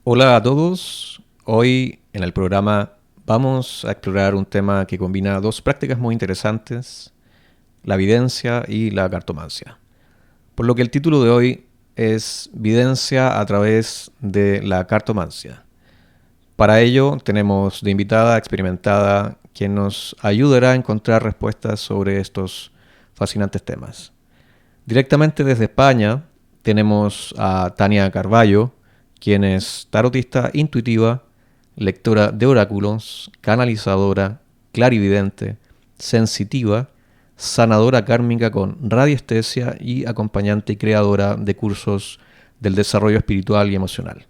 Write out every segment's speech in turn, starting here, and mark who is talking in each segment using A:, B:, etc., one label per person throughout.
A: Hola a todos. Hoy en el programa vamos a explorar un tema que combina dos prácticas muy interesantes, la videncia y la cartomancia. Por lo que el título de hoy es Videncia a través de la cartomancia. Para ello tenemos de invitada experimentada quien nos ayudará a encontrar respuestas sobre estos fascinantes temas. Directamente desde España tenemos a Tania Carballo, quien es tarotista intuitiva, lectora de oráculos, canalizadora, clarividente, sensitiva, sanadora kármica con radiestesia y acompañante y creadora de cursos del desarrollo espiritual y emocional.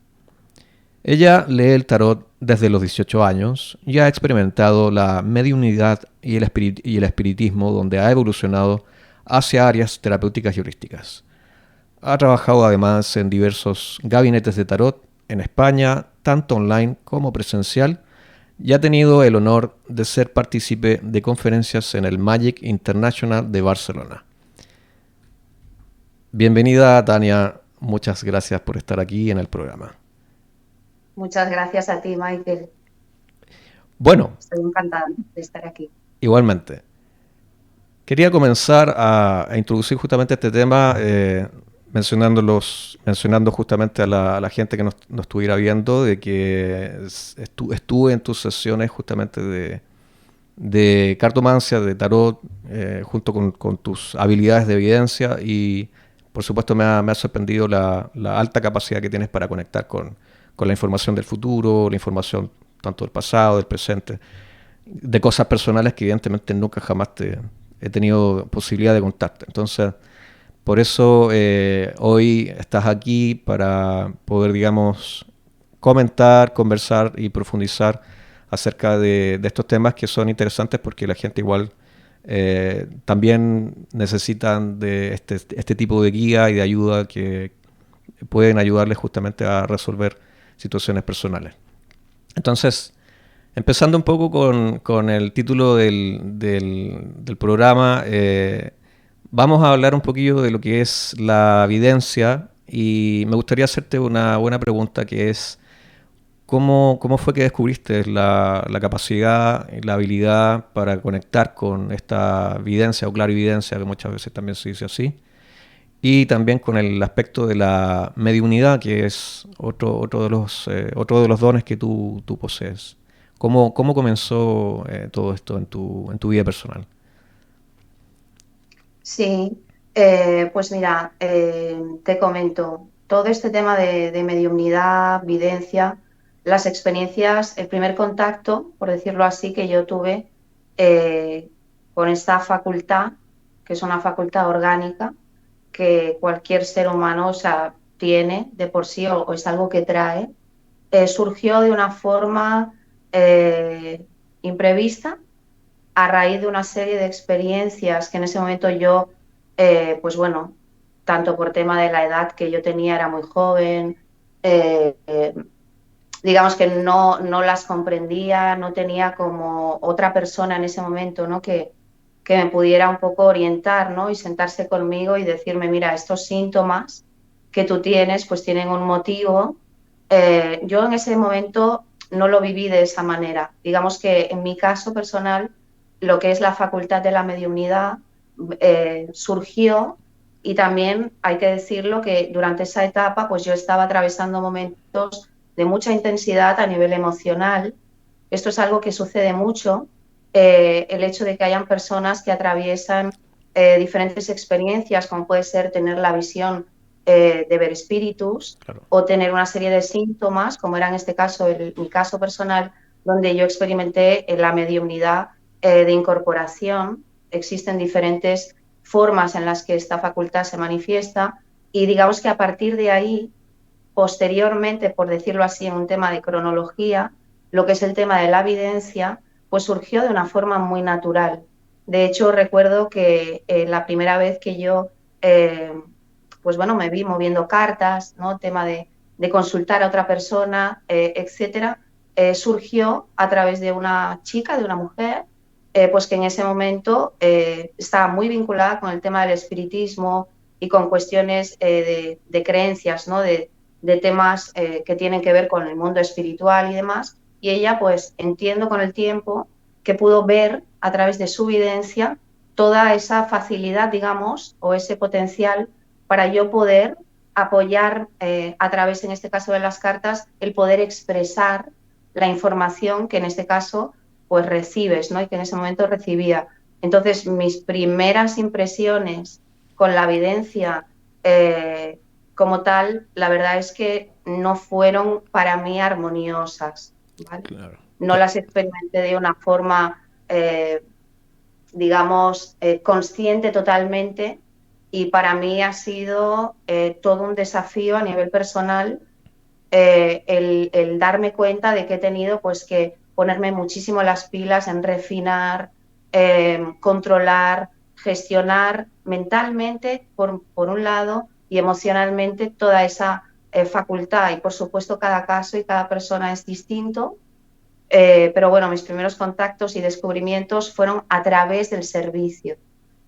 A: Ella lee el tarot desde los 18 años y ha experimentado la mediunidad y el espiritismo, donde ha evolucionado hacia áreas terapéuticas y holísticas. Ha trabajado además en diversos gabinetes de tarot en España, tanto online como presencial, y ha tenido el honor de ser partícipe de conferencias en el Magic International de Barcelona. Bienvenida, Tania. Muchas gracias por estar aquí en el programa.
B: Muchas gracias a ti, Michael.
A: Bueno,
B: Estoy encantada de estar aquí.
A: igualmente, quería comenzar a introducir justamente este tema mencionando justamente a la gente que nos estuviera viendo de que estuve en tus sesiones justamente de cartomancia, de tarot, junto con tus habilidades de evidencia y por supuesto me ha sorprendido la alta capacidad que tienes para conectar con la información del futuro, la información tanto del pasado, del presente, de cosas personales que evidentemente nunca jamás he tenido posibilidad de contarte. Entonces, por eso hoy estás aquí para poder, digamos, comentar, conversar y profundizar acerca de estos temas que son interesantes porque la gente igual también necesitan de este tipo de guía y de ayuda que pueden ayudarles justamente a resolver situaciones personales. Entonces, empezando un poco con el título del programa, vamos a hablar un poquillo de lo que es la evidencia y me gustaría hacerte una buena pregunta que es, ¿cómo fue que descubriste la capacidad y la habilidad para conectar con esta evidencia o clarividencia, que muchas veces también se dice así? Y también con el aspecto de la mediunidad, que es otro de los dones que tú posees. ¿Cómo comenzó todo esto en tu vida personal?
B: Sí, pues mira, te comento, todo este tema de mediumnidad, videncia, las experiencias, el primer contacto, por decirlo así, que yo tuve eh, con esta facultad, que es una facultad orgánica, que cualquier ser humano, o sea, tiene de por sí o es algo que trae, surgió de una forma imprevista a raíz de una serie de experiencias que en ese momento yo, pues bueno, tanto por tema de la edad que yo tenía, era muy joven, eh, eh, digamos que no las comprendía, no tenía como otra persona en ese momento, ¿no? Que me pudiera un poco orientar, ¿no? Y sentarse conmigo y decirme, mira, estos síntomas que tú tienes, pues tienen un motivo. Yo en ese momento no lo viví de esa manera. Digamos que en mi caso personal, lo que es la facultad de la mediunidad surgió y también hay que decirlo que durante esa etapa, pues yo estaba atravesando momentos de mucha intensidad a nivel emocional. Esto es algo que sucede mucho, el hecho de que hayan personas que atraviesan diferentes experiencias, como puede ser tener la visión de ver espíritus
A: Claro.
B: o tener una serie de síntomas, como era en este caso mi caso personal, donde yo experimenté la mediumnidad de incorporación. Existen diferentes formas en las que esta facultad se manifiesta y digamos que a partir de ahí posteriormente, por decirlo así, en un tema de cronología, lo que es el tema de la evidencia, pues surgió de una forma muy natural. De hecho, recuerdo que la primera vez que yo, eh, pues bueno, me vi moviendo cartas, ¿no? Tema de consultar a otra persona, etcétera, surgió a través de una chica, de una mujer, pues que en ese momento estaba muy vinculada con el tema del espiritismo y con cuestiones de creencias, ¿no? de temas que tienen que ver con el mundo espiritual y demás, y ella pues entiendo con el tiempo que pudo ver a través de su videncia toda esa facilidad, digamos, o ese potencial para yo poder apoyar a través, en este caso de las cartas, el poder expresar la información que en este caso pues recibes, ¿no? Y que en ese momento recibía. Entonces, mis primeras impresiones con la evidencia como tal, la verdad es que no fueron para mí armoniosas, ¿vale?
A: Claro.
B: No las experimenté de una forma, digamos, consciente totalmente, y para mí ha sido todo un desafío a nivel personal el darme cuenta de que he tenido pues que ponerme muchísimo las pilas en refinar, controlar, gestionar mentalmente por un lado y emocionalmente toda esa facultad. Y por supuesto cada caso y cada persona es distinto, pero bueno, mis primeros contactos y descubrimientos fueron a través del servicio.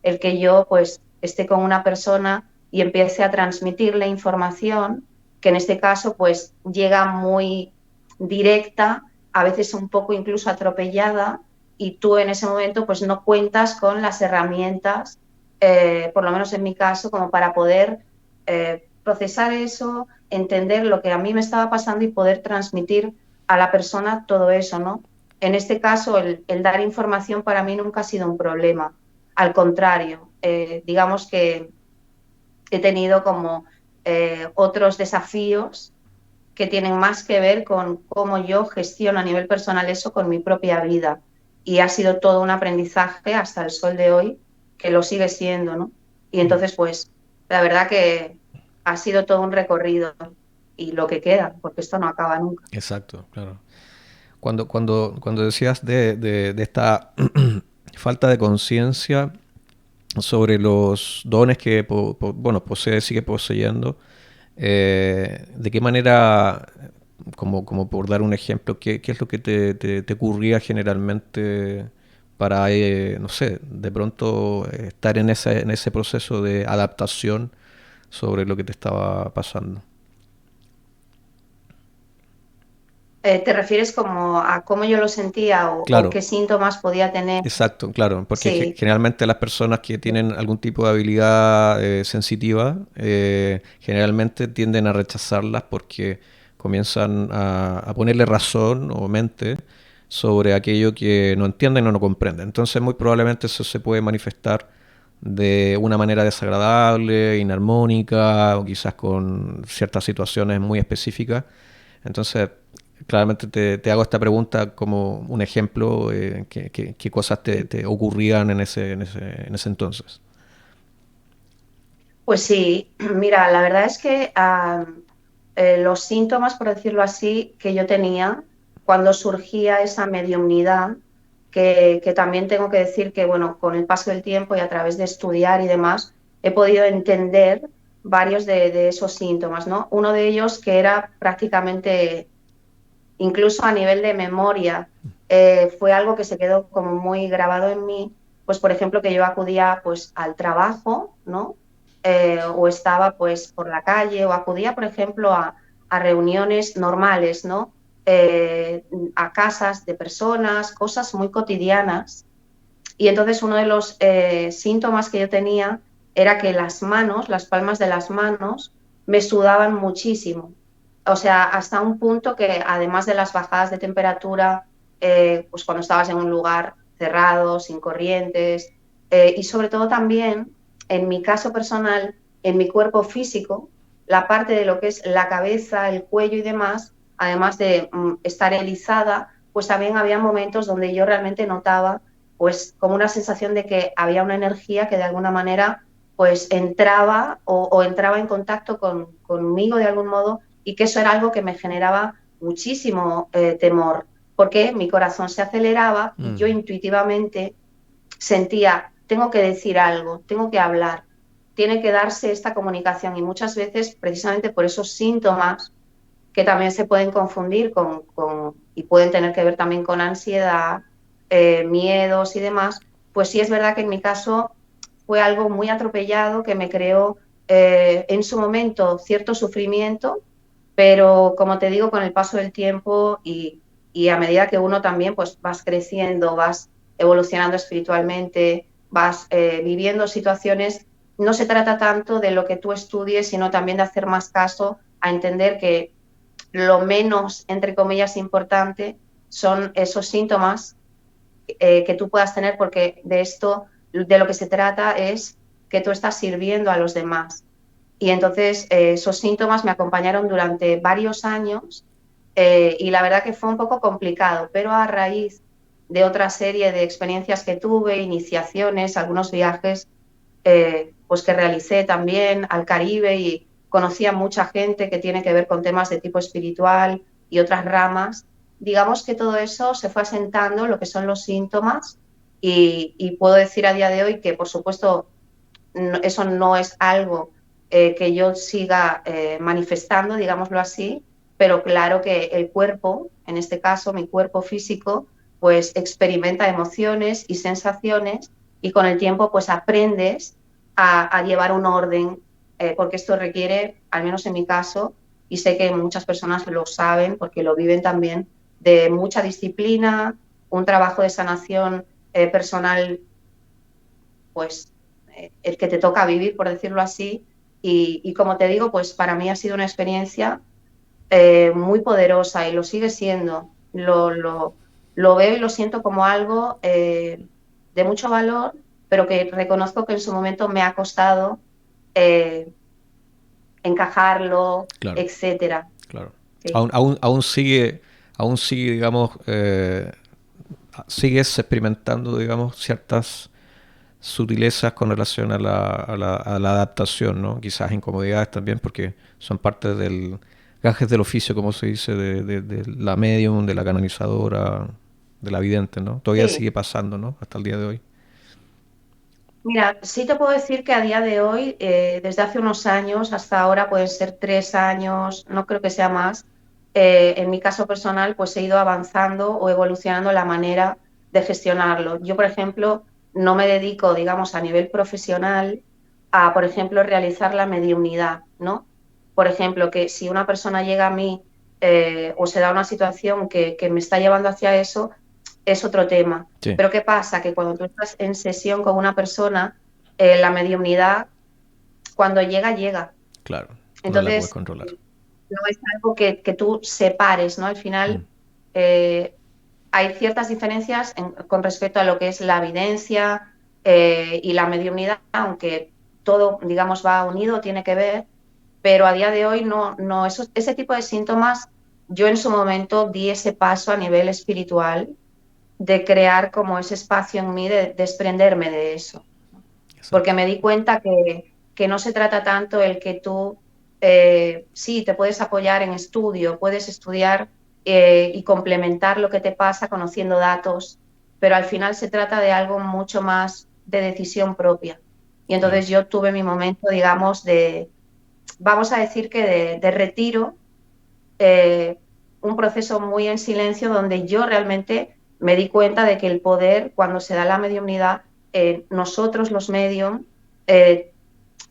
B: El que yo pues esté con una persona y empiece a transmitirle información que en este caso pues llega muy directa, a veces un poco incluso atropellada, y tú en ese momento pues no cuentas con las herramientas, por lo menos en mi caso, como para poder procesar eso, entender lo que a mí me estaba pasando y poder transmitir a la persona todo eso, ¿no? En este caso, el dar información para mí nunca ha sido un problema. Al contrario, digamos que he tenido como otros desafíos que tienen más que ver con cómo yo gestiono a nivel personal eso con mi propia vida. Y ha sido todo un aprendizaje hasta el sol de hoy, que lo sigue siendo, ¿no? Y entonces, pues, la verdad que ha sido todo un recorrido y lo que queda, porque esto no acaba nunca.
A: Exacto, claro. Cuando decías de esta falta de conciencia sobre los dones que bueno, posee, sigue poseyendo, ¿de qué manera, como por dar un ejemplo, qué es lo que te ocurría generalmente para, no sé, de pronto estar en ese proceso de adaptación sobre lo que te estaba pasando?
B: ¿Te refieres como a cómo yo lo sentía o
A: Claro,
B: qué síntomas podía tener?
A: exacto, claro, porque
B: Sí,
A: generalmente las personas que tienen algún tipo de habilidad sensitiva generalmente tienden a rechazarlas porque comienzan a ponerle razón o mente sobre aquello que no entienden o no comprenden. Entonces muy probablemente eso se puede manifestar de una manera desagradable, inarmónica o quizás con ciertas situaciones muy específicas. Entonces, claramente te hago esta pregunta como un ejemplo, qué cosas te ocurrían en ese entonces.
B: pues sí, mira, la verdad es que los síntomas, por decirlo así, que yo tenía cuando surgía esa mediumnidad, que también tengo que decir que, bueno, con el paso del tiempo y a través de estudiar y demás, he podido entender varios de esos síntomas, ¿no? Uno de ellos que era prácticamente incluso a nivel de memoria, fue algo que se quedó como muy grabado en mí, pues por ejemplo que yo acudía pues al trabajo, ¿no? O estaba pues por la calle o acudía por ejemplo a reuniones normales, ¿no? A casas de personas, cosas muy cotidianas. Y entonces uno de los síntomas que yo tenía era que las manos, las palmas de las manos, me sudaban muchísimo. O sea, hasta un punto que además de las bajadas de temperatura, pues cuando estabas en un lugar cerrado, sin corrientes, y sobre todo también, en mi caso personal, en mi cuerpo físico, la parte de lo que es la cabeza, el cuello y demás, además de estar erizada, pues también había momentos donde yo realmente notaba pues como una sensación de que había una energía que de alguna manera pues entraba o entraba en contacto conmigo de algún modo, y que eso era algo que me generaba muchísimo temor, porque mi corazón se aceleraba y yo
A: Mm.
B: intuitivamente sentía, tengo que decir algo, tengo que hablar, tiene que darse esta comunicación, y muchas veces precisamente por esos síntomas que también se pueden confundir y pueden tener que ver también con ansiedad, miedos y demás, pues sí es verdad que en mi caso fue algo muy atropellado que me creó en su momento cierto sufrimiento, Pero como te digo, con el paso del tiempo y a medida que uno también pues vas creciendo, vas evolucionando espiritualmente, vas viviendo situaciones, no se trata tanto de lo que tú estudies, sino también de hacer más caso a entender que lo menos, entre comillas, importante son esos síntomas que tú puedas tener, porque de esto, de lo que se trata es que tú estás sirviendo a los demás. Y entonces esos síntomas me acompañaron durante varios años y la verdad que fue un poco complicado, pero a raíz de otra serie de experiencias que tuve, iniciaciones, algunos viajes pues que realicé también al Caribe y conocí a mucha gente que tiene que ver con temas de tipo espiritual y otras ramas. Digamos que todo eso se fue asentando, lo que son los síntomas, y puedo decir a día de hoy que, por supuesto, no, eso no es algo que yo siga manifestando, digámoslo así, pero claro que el cuerpo, en este caso mi cuerpo físico, pues experimenta emociones y sensaciones y con el tiempo pues aprendes a llevar un orden, porque esto requiere, al menos en mi caso, y sé que muchas personas lo saben porque lo viven también, de mucha disciplina, un trabajo de sanación personal, pues el que te toca vivir, por decirlo así. Y como te digo, pues para mí ha sido una experiencia muy poderosa y lo sigue siendo. Lo veo y lo siento como algo de mucho valor, pero que reconozco que en su momento me ha costado eh, encajarlo,
A: Claro,
B: etcétera.
A: claro.
B: Sí.
A: Aún sigue, digamos, sigues experimentando, digamos, ciertas sutilezas con relación a a la adaptación, ¿no? Quizás incomodidades también, porque son parte del gajes del oficio, como se dice, de la medium, de la canalizadora, de la vidente, ¿no? Todavía
B: Sí.
A: sigue pasando, ¿no? Hasta el día de hoy.
B: Mira, sí te puedo decir que a día de hoy, desde hace unos años hasta ahora, pueden ser 3 años, no creo que sea más, en mi caso personal, pues he ido avanzando o evolucionando la manera de gestionarlo. Yo, por ejemplo, no me dedico, digamos, a nivel profesional a, por ejemplo, realizar la mediumnidad, ¿no? Por ejemplo, que si una persona llega a mí o se da una situación que me está llevando hacia eso, es otro tema.
A: Sí,
B: Pero ¿qué pasa? Que cuando tú estás en sesión con una persona, la mediumnidad, cuando llega, llega.
A: claro. No la puedes
B: Entonces,
A: controlar.
B: no es algo que tú separes, ¿no? Al
A: Mm,
B: final, hay ciertas diferencias con respecto a lo que es la evidencia y la mediumnidad, aunque todo, digamos, va unido, tiene que ver, pero a día de hoy no ese tipo de síntomas, yo en su momento di ese paso a nivel espiritual de crear como ese espacio en mí de desprenderme de eso, porque
A: exacto.
B: me di cuenta que no se trata tanto el que tú, sí, te puedes apoyar en estudio, puedes estudiar y complementar lo que te pasa conociendo datos, pero al final se trata de algo mucho más de decisión propia. Y
A: Claro.
B: entonces yo tuve mi momento, digamos, vamos a decir que de retiro, eh, un proceso muy en silencio donde yo realmente me di cuenta de que el poder, cuando se da la mediumnidad, nosotros los medium eh,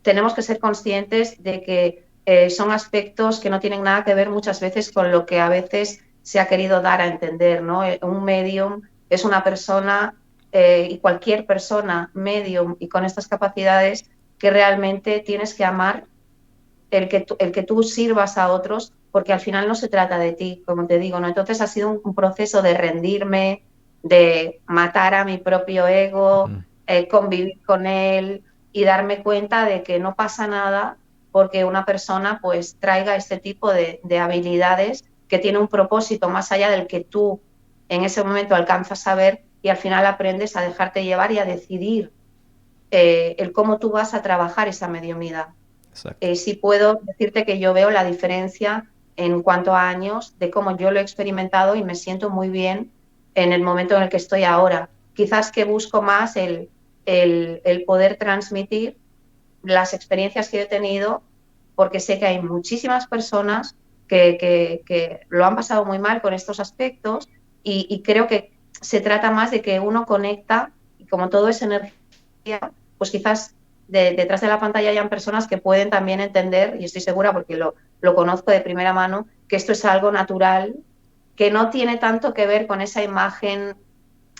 B: tenemos que ser conscientes de que son aspectos que no tienen nada que ver muchas veces con lo que a veces se ha querido dar a entender, ¿no? Un medium es una persona y cualquier persona medium y con estas capacidades que realmente tienes que amar el que tú sirvas a otros, porque al final no se trata de ti, como te digo, ¿no? Entonces ha sido un proceso de rendirme, de matar a mi propio ego,
A: Mm,
B: convivir con él y darme cuenta de que no pasa nada porque una persona pues traiga este tipo de habilidades que tiene un propósito más allá del que tú en ese momento alcanzas a ver y al final aprendes a dejarte llevar y a decidir el cómo tú vas a trabajar esa mediunidad.
A: exacto.
B: Sí puedo decirte que yo veo la diferencia en cuanto a años de cómo yo lo he experimentado y me siento muy bien en el momento en el que estoy ahora. Quizás que busco más el poder transmitir las experiencias que he tenido, porque sé que hay muchísimas personas que lo han pasado muy mal con estos aspectos y creo que se trata más de que uno conecta y como todo es energía, pues quizás detrás de la pantalla hayan personas que pueden también entender, y estoy segura porque lo lo conozco de primera mano, que esto es algo natural, que no tiene tanto que ver con esa imagen,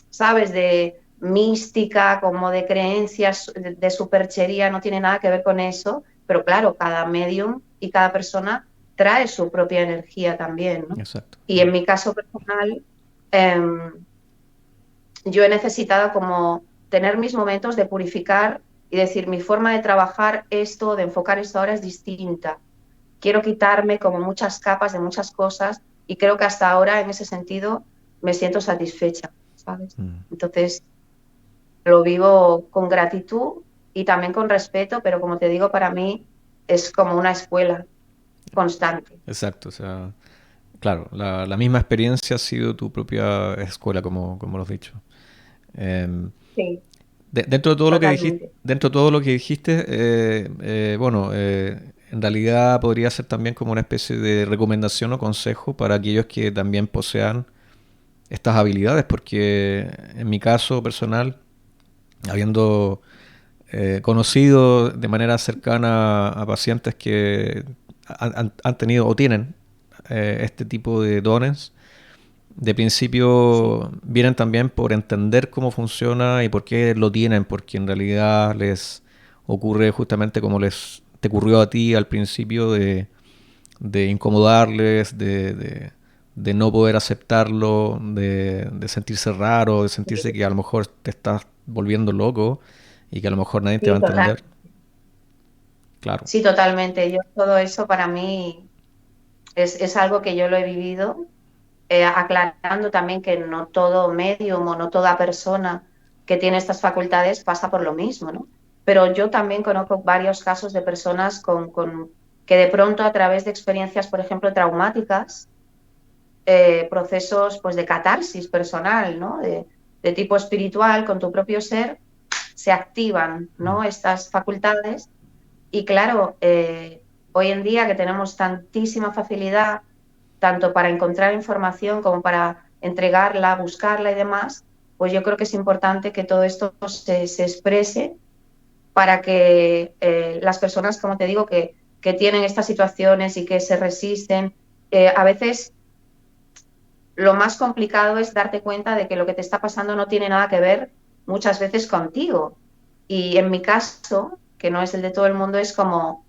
B: ¿sabes?, de mística, como de creencias, de superchería, no tiene nada que ver con eso, pero claro, cada medium y cada persona trae su propia energía también, ¿no?
A: Exacto.
B: Y en mi caso personal, yo he necesitado como tener mis momentos de purificar y decir, mi forma de trabajar esto, de enfocar esto ahora es distinta. Quiero quitarme como muchas capas de muchas cosas y creo que hasta ahora en ese sentido me siento satisfecha, ¿sabes? Entonces lo vivo con gratitud y también con respeto, pero como te digo, para mí es como una escuela constante.
A: Exacto, o sea, claro, la misma experiencia ha sido tu propia escuela, como lo has dicho. Em,
B: Sí,
A: Dentro de todo lo que dijiste,
B: totalmente.
A: dentro de todo lo que dijiste, bueno, en realidad podría ser también como una especie de recomendación o consejo para aquellos que también posean estas habilidades, porque en mi caso personal, habiendo conocido de manera cercana a pacientes que han tenido o tienen este tipo de dones, de
B: Sí,
A: principio vienen también por entender cómo funciona y por qué lo tienen, porque en realidad les ocurre justamente como les te ocurrió a ti al principio de incomodarles, de no poder aceptarlo, de sentirse raro, de sentirse que a lo mejor te estás volviendo loco y que a lo mejor nadie te va a
B: sí,
A: entender. Claro.
B: sí, totalmente. Yo todo eso para mí es algo que yo lo he vivido, aclarando también que no todo medium o no toda persona que tiene estas facultades pasa por lo mismo, ¿no? Pero yo también conozco varios casos de personas que de pronto a través de experiencias, por ejemplo, traumáticas, procesos pues, de catarsis personal, ¿no? De tipo espiritual, con tu propio ser, se activan,
A: Mm.
B: ¿no?, estas facultades. Y claro, hoy en día que tenemos tantísima facilidad, tanto para encontrar información como para entregarla, buscarla y demás, pues yo creo que es importante que todo esto se exprese para que las personas, como te digo, que tienen estas situaciones y que se resisten, a veces lo más complicado es darte cuenta de que lo que te está pasando no tiene nada que ver muchas veces contigo. Y en mi caso, que no es el de todo el mundo, es como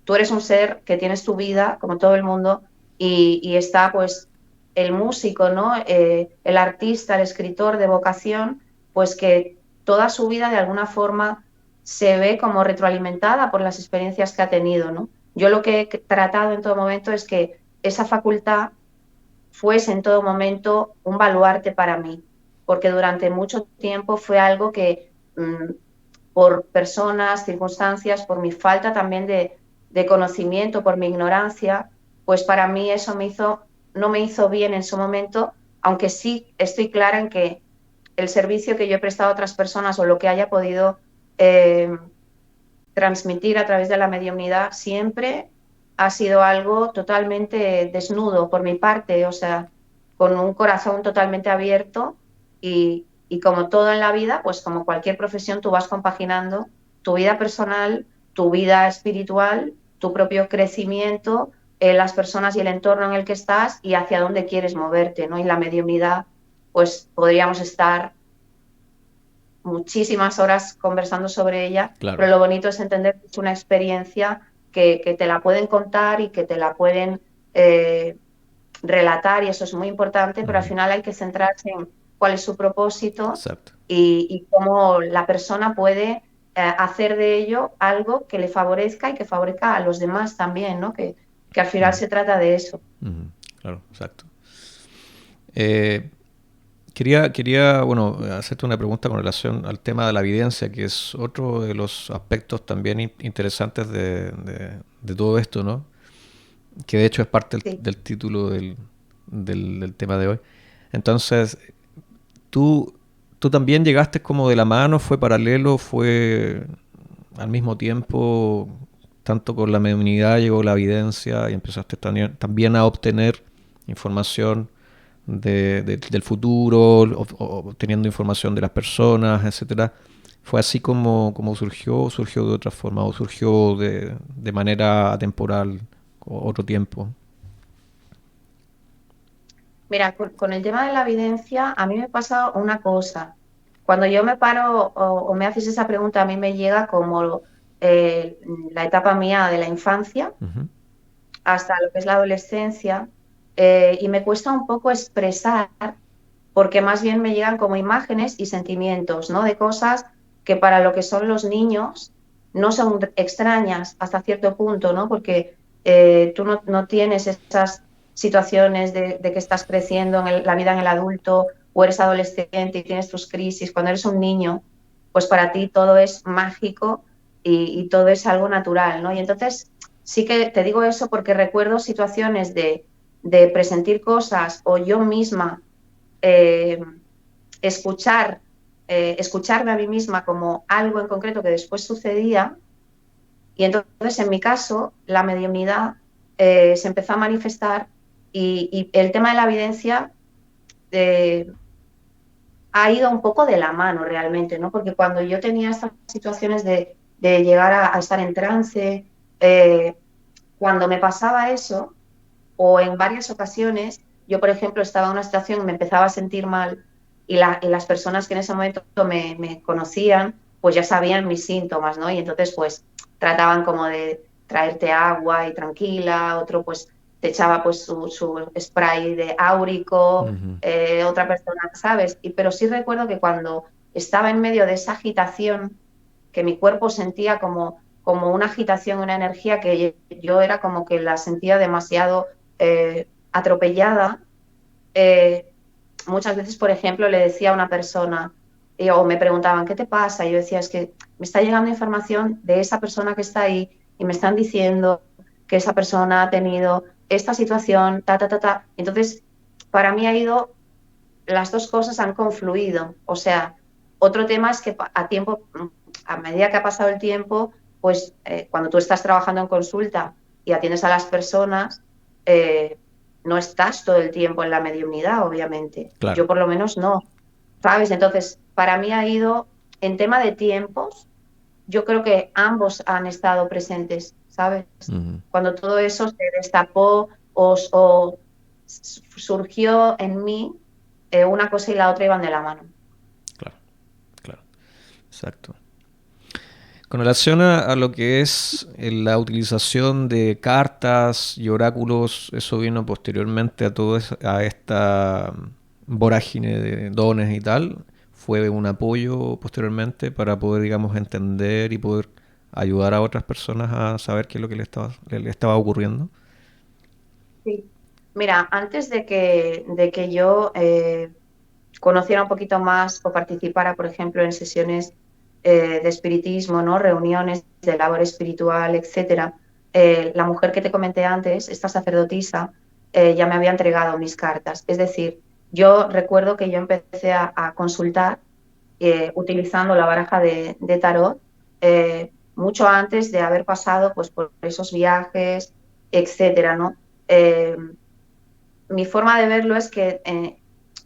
B: tú eres un ser que tienes tu vida, como todo el mundo, y está pues el músico, ¿no? El artista, el escritor de vocación, pues que toda su vida de alguna forma se ve como retroalimentada por las experiencias que ha tenido, ¿no? Yo lo que he tratado en todo momento es que esa facultad fuese en todo momento un baluarte para mí, porque durante mucho tiempo fue algo que por personas, circunstancias, por mi falta también de conocimiento, por mi ignorancia, pues para mí eso no me hizo bien en su momento, aunque sí estoy clara en que el servicio que yo he prestado a otras personas o lo que haya podido eh, transmitir a través de la mediunidad siempre ha sido algo totalmente desnudo por mi parte, o sea, con un corazón totalmente abierto y como todo en la vida, pues como cualquier profesión, tú vas compaginando tu vida personal, tu vida espiritual, tu propio crecimiento, las personas y el entorno en el que estás y hacia dónde quieres moverte, ¿no? Y la mediunidad, pues podríamos estar muchísimas horas conversando sobre ella, pero
A: Claro.
B: lo bonito es entender que es una experiencia que te la pueden contar y que te la pueden eh, relatar y eso es muy importante, pero al
A: Ujú.
B: final hay que centrarse en cuál es su propósito
A: Exacto.
B: y cómo la persona puede hacer de ello algo que le favorezca y que favorezca a los demás también, ¿no? Que al final
A: Mm.
B: se trata de eso.
A: Ujú. Claro, exacto. Eh, quería, bueno, hacerte una pregunta con relación al tema de la evidencia, que es otro de los aspectos también interesantes de todo esto, ¿no? Que de hecho es parte
B: Sí.
A: del título del tema de hoy. Entonces, tú, tú también llegaste como de la mano, fue paralelo, fue al mismo tiempo, tanto con la mediunidad llegó la evidencia y empezaste también a obtener información del futuro, o obteniendo información de las personas, etcétera. ¿Fue así como surgió, o surgió de otra forma, o surgió de manera atemporal? o otro tiempo.
B: Mira, con el tema de la evidencia, a mí me pasa una cosa. Cuando yo me paro o me haces esa pregunta, a mí me llega como eh, la etapa mía de la infancia
A: Ujú.
B: hasta lo que es la adolescencia, y me cuesta un poco expresar porque más bien me llegan como imágenes y sentimientos, ¿no? De cosas que para lo que son los niños no son extrañas hasta cierto punto, ¿no? Porque tú no tienes esas situaciones de que estás creciendo en la vida en el adulto o eres adolescente y tienes tus crisis. Cuando eres un niño, pues para ti todo es mágico y todo es algo natural, ¿no? Y entonces sí que te digo eso porque recuerdo situaciones de presentir cosas o yo misma eh, escuchar, escucharme a mí misma como algo en concreto que después sucedía. Y entonces, en mi caso, la mediunidad se empezó a manifestar y el tema de la evidencia eh, ha ido un poco de la mano realmente, ¿no? Porque cuando yo tenía estas situaciones de llegar a estar en trance, cuando me pasaba eso, o en varias ocasiones, yo, por ejemplo, estaba en una situación y me empezaba a sentir mal y las personas que en ese momento me conocían, pues ya sabían mis síntomas, ¿no? Y entonces, pues, trataban como de traerte agua y tranquila, otro, pues, te echaba pues su spray de áurico,
A: Ujú.
B: otra persona, ¿sabes? Pero sí recuerdo que cuando estaba en medio de esa agitación, que mi cuerpo sentía como una agitación, una energía que yo era como que la sentía demasiado atropellada. Eh, Muchas veces, por ejemplo, le decía a una persona o me preguntaban, ¿qué te pasa? Y yo decía, es que me está llegando información de esa persona que está ahí y me están diciendo que esa persona ha tenido esta situación, ta, ta, ta, ta. Entonces, para mí ha ido, las dos cosas han confluido. O sea, otro tema es que a medida que ha pasado el tiempo, pues cuando tú estás trabajando en consulta y atiendes a las personas, eh, no estás todo el tiempo en la mediunidad, obviamente.
A: Claro.
B: Yo por lo menos no, ¿sabes? Entonces, para mí ha ido, en tema de tiempos, yo creo que ambos han estado presentes, ¿sabes?
A: Ujú.
B: Cuando todo eso se destapó o surgió en mí, una cosa y la otra iban de la mano.
A: Claro, claro. Exacto. Con relación a lo que es la utilización de cartas y oráculos, eso vino posteriormente a a esta vorágine de dones y tal. Fue un apoyo posteriormente para poder, digamos, entender y poder ayudar a otras personas a saber qué es lo que le estaba ocurriendo.
B: Sí. Mira, antes de que yo conociera un poquito más o participara, por ejemplo, en sesiones de espiritismo, ¿no? Reuniones de labor espiritual, etcétera, la mujer que te comenté antes, esta sacerdotisa, ya me había entregado mis cartas. Es decir, yo recuerdo que yo empecé a consultar utilizando la baraja de tarot mucho antes de haber pasado pues, por esos viajes, etcétera, ¿no? Eh, Mi forma de verlo es que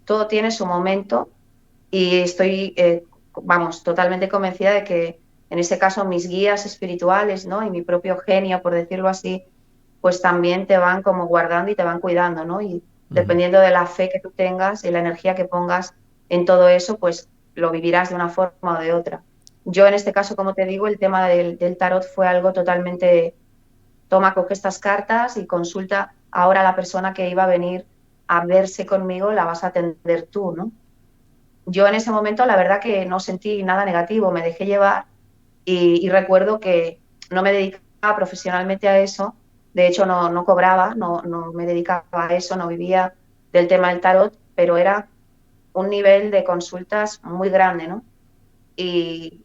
B: todo tiene su momento y estoy, vamos, totalmente convencida de que en ese caso mis guías espirituales, ¿no? Y mi propio genio, por decirlo así, pues también te van como guardando y te van cuidando, ¿no? Y
A: Ujú.
B: dependiendo de la fe que tú tengas y la energía que pongas en todo eso, pues lo vivirás de una forma o de otra. Yo en este caso, como te digo, el tema del tarot fue algo totalmente, toma, coge estas cartas y consulta ahora a la persona que iba a venir a verse conmigo, la vas a atender tú, ¿no? Yo en ese momento la verdad que no sentí nada negativo, me dejé llevar y recuerdo que no me dedicaba profesionalmente a eso, de hecho no cobraba, no me dedicaba a eso, no vivía del tema del tarot, pero era un nivel de consultas muy grande, ¿no? Y,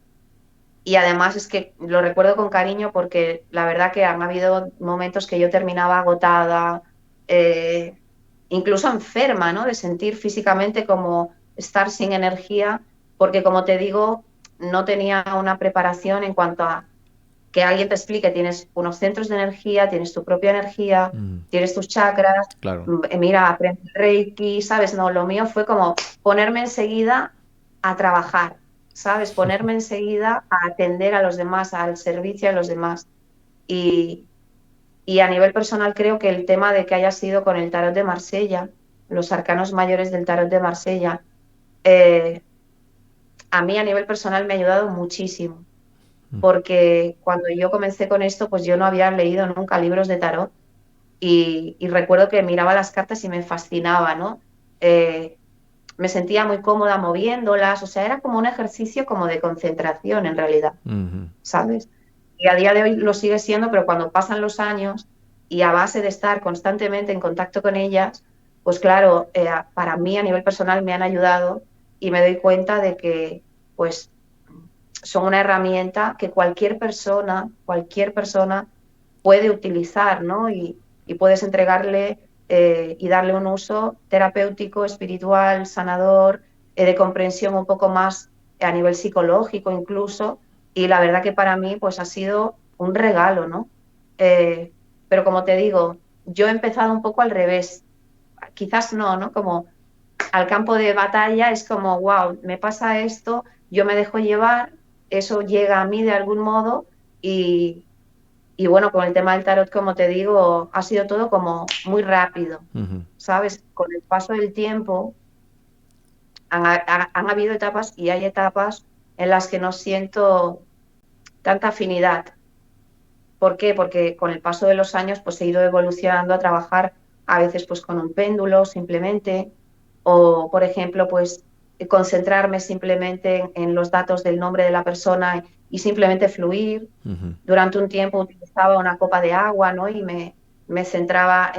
B: y además es que lo recuerdo con cariño porque la verdad que han habido momentos que yo terminaba agotada, eh, incluso enferma, ¿no? De sentir físicamente como estar sin energía, porque como te digo, no tenía una preparación en cuanto a que alguien te explique, tienes unos centros de energía, tienes tu propia energía,
A: Mm.
B: tienes tus chakras,
A: Claro.
B: mira, aprende Reiki, ¿sabes? No, lo mío fue como ponerme enseguida a trabajar, ¿sabes? Ponerme enseguida a atender a los demás, al servicio a los demás. Y, Y a nivel personal creo que el tema de que haya sido con el tarot de Marsella, los arcanos mayores del tarot de Marsella, eh, a mí a nivel personal me ha ayudado muchísimo, porque cuando yo comencé con esto, pues yo no había leído nunca libros de tarot y recuerdo que miraba las cartas y me fascinaba, ¿no? Me sentía muy cómoda moviéndolas, o sea, era como un ejercicio como de concentración en realidad,
A: Ujú.
B: ¿sabes? Y a día de hoy lo sigue siendo, pero cuando pasan los años y a base de estar constantemente en contacto con ellas, pues claro, para mí a nivel personal me han ayudado y me doy cuenta de que pues son una herramienta que cualquier persona puede utilizar, ¿no? Y puedes entregarle y darle un uso terapéutico, espiritual, sanador, de comprensión un poco más a nivel psicológico incluso. Y la verdad que para mí pues ha sido un regalo, ¿no? Eh, pero como te digo, yo he empezado un poco al revés. Quizás no, ¿no? Como al campo de batalla es como, wow, me pasa esto, yo me dejo llevar, eso llega a mí de algún modo y, y bueno, con el tema del tarot, como te digo, ha sido todo como muy rápido,
A: Ujú.
B: ¿sabes? Con el paso del tiempo han habido etapas y hay etapas en las que no siento tanta afinidad. ¿Por qué? Porque con el paso de los años pues he ido evolucionando a trabajar a veces pues con un péndulo simplemente o por ejemplo pues concentrarme simplemente en los datos del nombre de la persona y simplemente fluir.
A: Ujú.
B: Durante un tiempo utilizaba una copa de agua, ¿no? Y me centraba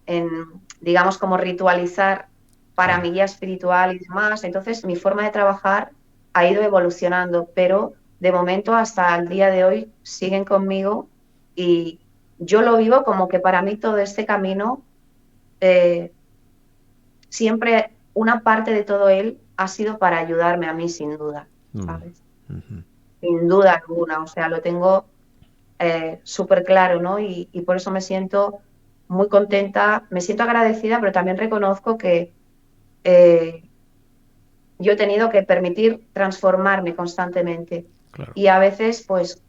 B: en, digamos, como ritualizar para
A: Claro.
B: mi guía espiritual y demás. Entonces mi forma de trabajar ha ido evolucionando, pero de momento hasta el día de hoy siguen conmigo y yo lo vivo como que para mí todo este camino, eh, siempre una parte de todo él ha sido para ayudarme a mí sin duda,
A: Mm.
B: ¿sabes?
A: Ujú.
B: Sin duda alguna, o sea, lo tengo súper claro, ¿no? Y por eso me siento muy contenta, me siento agradecida, pero también reconozco que eh, yo he tenido que permitir transformarme constantemente
A: Claro.
B: y a veces pues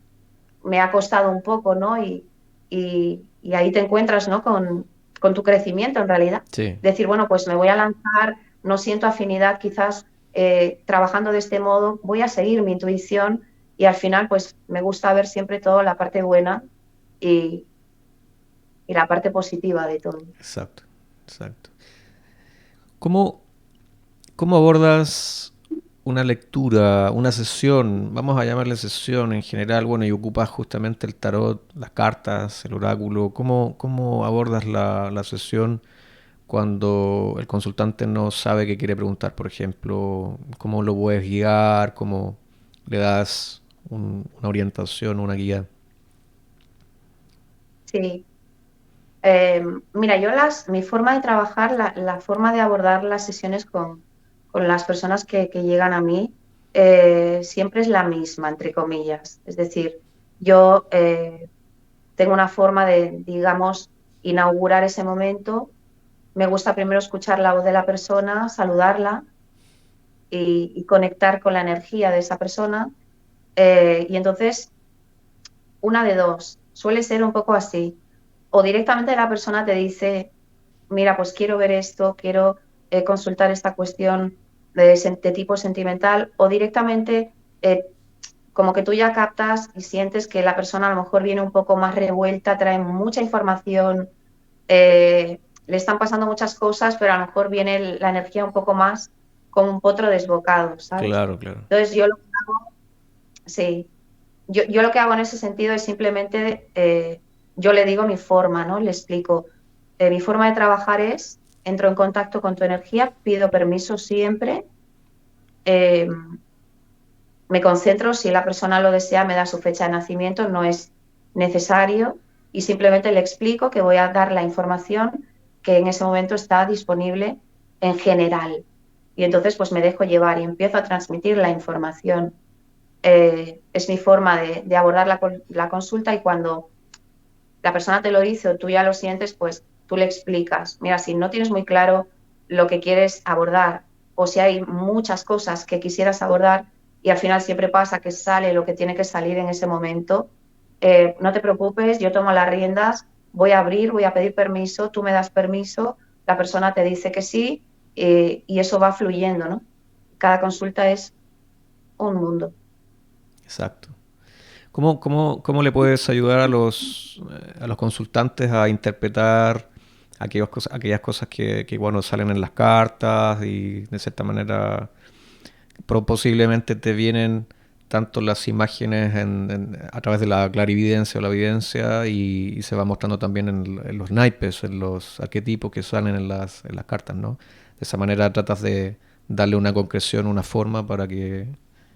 B: me ha costado un poco, ¿no? Y ahí te encuentras, ¿no? Con tu crecimiento en realidad.
A: Sí,
B: Decir, bueno, pues me voy a lanzar, no siento afinidad quizás trabajando de este modo, voy a seguir mi intuición y al final pues me gusta ver siempre todo la parte buena y, y la parte positiva de todo.
A: exacto, exacto. ¿Cómo, cómo abordas una lectura, una sesión, vamos a llamarle sesión en general, bueno, y ocupas justamente el tarot, las cartas, el oráculo? ¿Cómo abordas la sesión cuando el consultante no sabe qué quiere preguntar, por ejemplo? ¿Cómo lo puedes guiar? ¿Cómo le das una orientación, una guía?
B: Sí. Mira, mi forma de trabajar, la forma de abordar las sesiones con las personas que llegan a mí, siempre es la misma, entre comillas. Es decir, yo tengo una forma de, digamos, inaugurar ese momento. Me gusta primero escuchar la voz de la persona, saludarla y conectar con la energía de esa persona. Y entonces una de dos, suele ser un poco así. O directamente la persona te dice, mira, pues quiero ver esto, quiero consultar esta cuestión de tipo sentimental, o directamente como que tú ya captas y sientes que la persona a lo mejor viene un poco más revuelta, trae mucha información, le están pasando muchas cosas, pero a lo mejor viene la energía un poco más como un potro desbocado, ¿sabes?
A: Claro, claro.
B: Entonces sí, yo lo que hago en ese sentido es simplemente, yo le digo mi forma, ¿no? Le explico. Mi forma de trabajar es, entro en contacto con tu energía, pido permiso siempre, eh, me concentro, si la persona lo desea, me da su fecha de nacimiento, no es necesario, y simplemente le explico que voy a dar la información que en ese momento está disponible en general. Y entonces pues me dejo llevar y empiezo a transmitir la información. Es mi forma de abordar la consulta y cuando la persona te lo dice o tú ya lo sientes, pues tú le explicas. Mira, si no tienes muy claro lo que quieres abordar o si hay muchas cosas que quisieras abordar y al final siempre pasa que sale lo que tiene que salir en ese momento, no te preocupes, yo tomo las riendas, voy a abrir, voy a pedir permiso, tú me das permiso, la persona te dice que sí, y eso va fluyendo, ¿no? Cada consulta es un mundo.
A: Exacto. ¿Cómo le puedes ayudar a los consultantes a interpretar aquellas cosas que, bueno, salen en las cartas y de cierta manera posiblemente te vienen tanto las imágenes a través de la clarividencia o la evidencia y se va mostrando también en los naipes, en los arquetipos que salen en las cartas, ¿no? De esa manera tratas de darle una concreción, una forma para que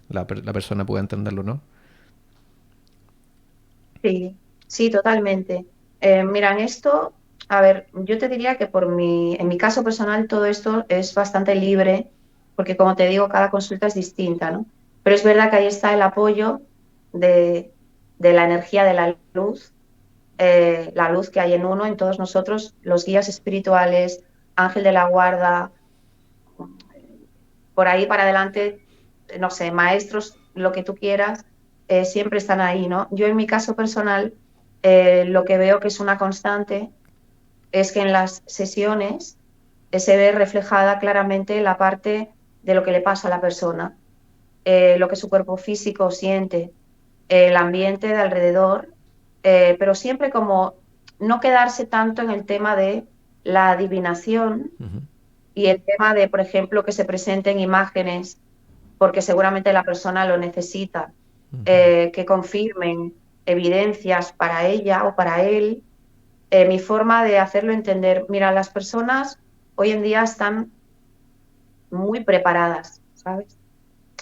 A: la persona pueda entenderlo, ¿no?
B: Sí, sí, totalmente. Mira, en esto, a ver, yo te diría que en mi caso personal todo esto es bastante libre, porque como te digo, cada consulta es distinta, ¿no? Pero es verdad que ahí está el apoyo de, de la energía de la luz que hay en uno, en todos nosotros, los guías espirituales, ángel de la guarda, por ahí para adelante, no sé, maestros, lo que tú quieras, siempre están ahí, ¿no? Yo en mi caso personal, lo que veo que es una constante es que en las sesiones se ve reflejada claramente la parte de lo que le pasa a la persona, lo que su cuerpo físico siente, el ambiente de alrededor, pero siempre como no quedarse tanto en el tema de la adivinación
A: Ujú,
B: y el tema de, por ejemplo, que se presenten imágenes porque seguramente la persona lo necesita,
A: ujú.
B: que confirmen evidencias para ella o para él. Mi forma de hacerlo entender, mira, las personas hoy en día están muy preparadas, ¿sabes?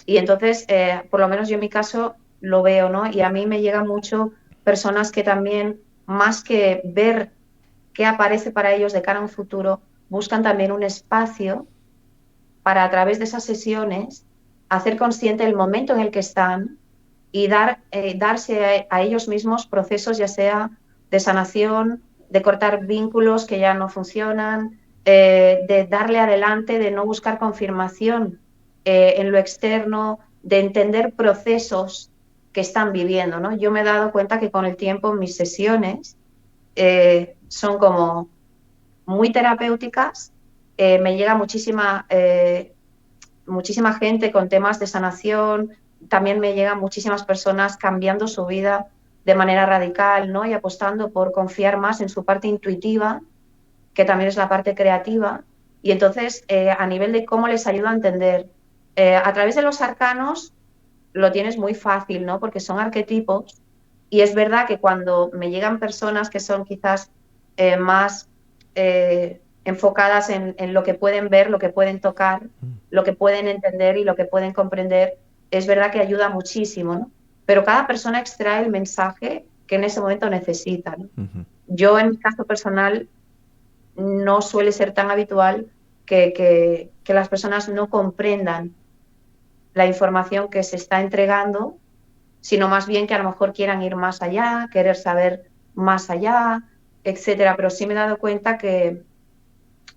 B: Y entonces, por lo menos yo en mi caso lo veo, ¿no? Y a mí me llegan mucho personas que también, más que ver qué aparece para ellos de cara a un futuro, buscan también un espacio para a través de esas sesiones hacer consciente el momento en el que están y darse a ellos mismos procesos ya sea de sanación, de cortar vínculos que ya no funcionan, de darle adelante, de no buscar confirmación en lo externo, de entender procesos que están viviendo, ¿no? Yo me he dado cuenta que con el tiempo mis sesiones son como muy terapéuticas, me llega muchísima gente con temas de sanación, también me llegan muchísimas personas cambiando su vida de manera radical, ¿no? Y apostando por confiar más en su parte intuitiva, que también es la parte creativa. Y entonces, a nivel de cómo les ayuda a entender, a través de los arcanos lo tienes muy fácil, ¿no? Porque son arquetipos y es verdad que cuando me llegan personas que son quizás más enfocadas en lo que pueden ver, lo que pueden tocar, lo que pueden entender y lo que pueden comprender, es verdad que ayuda muchísimo, ¿no? Pero cada persona extrae el mensaje que en ese momento necesita, ¿no?
A: Ujú.
B: Yo, en mi caso personal, no suele ser tan habitual que las personas no comprendan la información que se está entregando, sino más bien que a lo mejor quieran ir más allá, querer saber más allá, etcétera. Pero sí me he dado cuenta que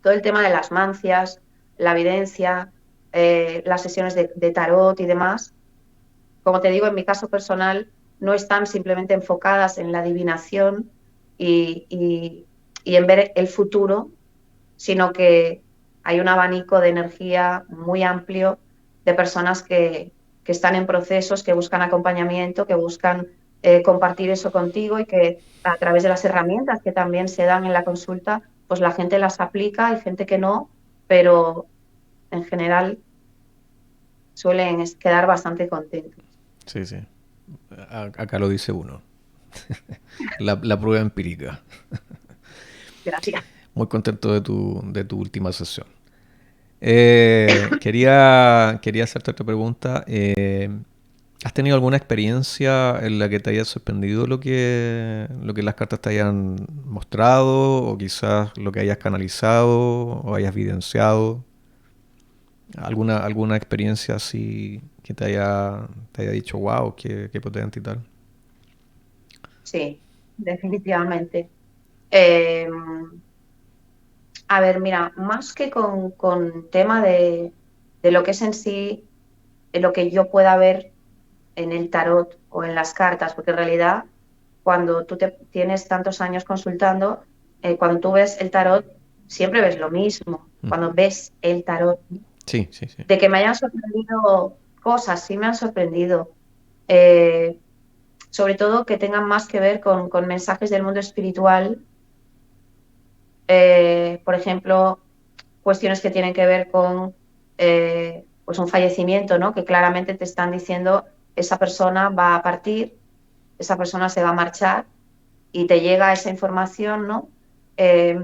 B: todo el tema de las mancias, la evidencia, las sesiones de tarot y demás, como te digo, en mi caso personal, no están simplemente enfocadas en la adivinación y en ver el futuro, sino que hay un abanico de energía muy amplio de personas que están en procesos, que buscan acompañamiento, que buscan compartir eso contigo y que a través de las herramientas que también se dan en la consulta, pues la gente las aplica, hay gente que no, pero en general suelen quedar bastante contentos.
A: Sí, sí. Acá lo dice uno. La prueba empírica.
B: Gracias.
A: Muy contento de tu última sesión. Quería hacerte otra pregunta. ¿Has tenido alguna experiencia en la que te haya sorprendido lo que las cartas te hayan mostrado o quizás lo que hayas canalizado o hayas evidenciado? ¿Alguna experiencia así que te haya dicho, wow, qué potente y tal?
B: Sí, definitivamente. Eh, a ver, mira, más que con tema de lo que es en sí, lo que yo pueda ver en el tarot o en las cartas, porque en realidad cuando tú tienes tantos años consultando, cuando tú ves el tarot, siempre ves lo mismo. Cuando ves el tarot,
A: Sí, sí, sí.
B: de que me hayan sorprendido cosas, sí me han sorprendido. Eh, Sobre todo que tengan más que ver con mensajes del mundo espiritual, por ejemplo, cuestiones que tienen que ver con pues un fallecimiento, ¿no? Que claramente te están diciendo esa persona va a partir, esa persona se va a marchar y te llega esa información, ¿no? Eh,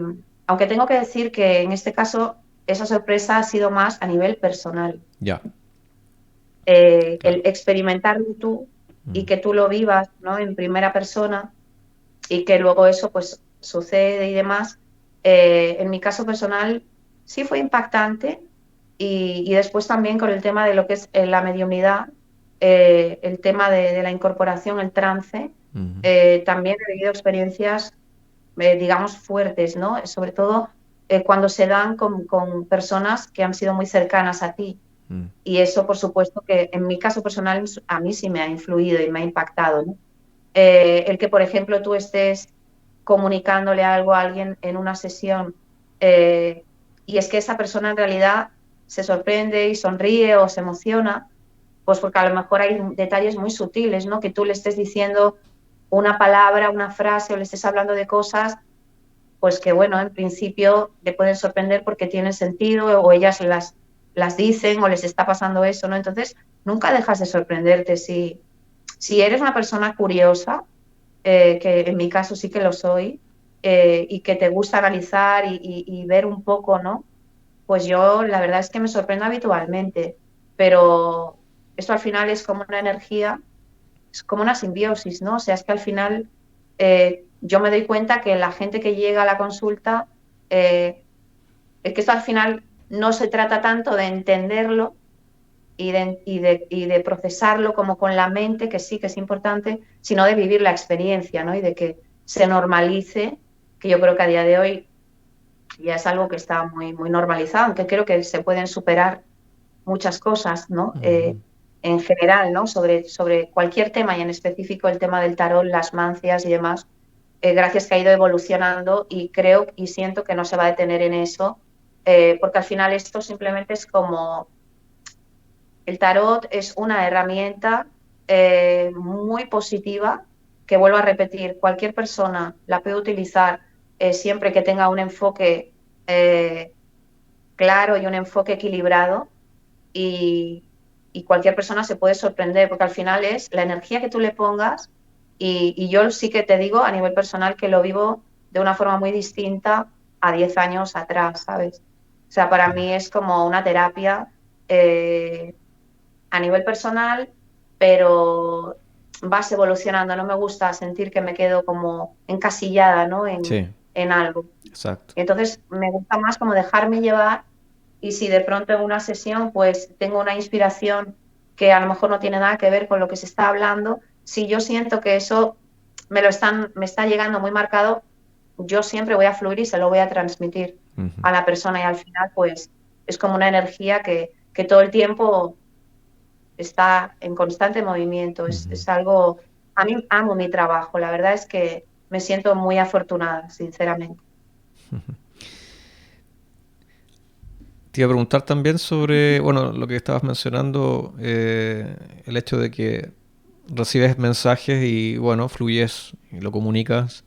B: Aunque tengo que decir que en este caso esa sorpresa ha sido más a nivel personal.
A: Ya, claro.
B: El experimentarlo tú y
A: Mm,
B: que tú lo vivas, ¿no? En primera persona y que luego eso pues sucede y demás. En mi caso personal sí fue impactante y después también con el tema de lo que es la mediunidad, el tema de la incorporación, el trance,
A: ujú,
B: también he vivido experiencias, digamos, fuertes, ¿no? Sobre todo cuando se dan con personas que han sido muy cercanas a ti.
A: mm,
B: Y eso, por supuesto, que en mi caso personal a mí sí me ha influido y me ha impactado, ¿no? El que, por ejemplo, tú estés comunicándole algo a alguien en una sesión eh, y es que esa persona en realidad se sorprende y sonríe o se emociona, pues porque a lo mejor hay detalles muy sutiles, ¿no? Que tú le estés diciendo una palabra, una frase o le estés hablando de cosas, pues que bueno, en principio le pueden sorprender porque tienen sentido o ellas las dicen o les está pasando eso, ¿no? Entonces, nunca dejas de sorprenderte si eres una persona curiosa, que en mi caso sí que lo soy, y que te gusta analizar y ver un poco, ¿no? Pues yo la verdad es que me sorprendo habitualmente, pero esto al final es como una energía, es como una simbiosis, ¿no? O sea, es que al final yo me doy cuenta que la gente que llega a la consulta, es que esto al final no se trata tanto de entenderlo, y de procesarlo como con la mente, que sí que es importante, sino de vivir la experiencia, ¿no? Y de que se normalice, que yo creo que a día de hoy ya es algo que está muy, muy normalizado, aunque creo que se pueden superar muchas cosas, ¿no?
A: ujú,
B: En general, ¿no? Sobre cualquier tema y en específico el tema del tarot, las mancias y demás, gracias que ha ido evolucionando y creo y siento que no se va a detener en eso, porque al final esto simplemente es como el tarot es una herramienta muy positiva que, vuelvo a repetir, cualquier persona la puede utilizar siempre que tenga un enfoque eh, claro y un enfoque equilibrado y, y, cualquier persona se puede sorprender porque al final es la energía que tú le pongas y yo sí que te digo a nivel personal que lo vivo de una forma muy distinta a 10 años atrás, ¿sabes? O sea, para mí es como una terapia a nivel personal, pero vas evolucionando. No me gusta sentir que me quedo como encasillada, ¿no?
A: sí,
B: en algo.
A: exacto.
B: Y entonces me gusta más como dejarme llevar y si de pronto en una sesión pues tengo una inspiración que a lo mejor no tiene nada que ver con lo que se está hablando, si yo siento que eso me está llegando muy marcado, yo siempre voy a fluir y se lo voy a transmitir
A: Ujú,
B: a la persona y al final pues es como una energía que todo el tiempo está en constante movimiento.
A: ujú.
B: Es algo, a mí amo mi trabajo, la verdad es que me siento muy afortunada, sinceramente.
A: Te iba a preguntar también sobre, bueno, lo que estabas mencionando, el hecho de que recibes mensajes y, bueno, fluyes y lo comunicas.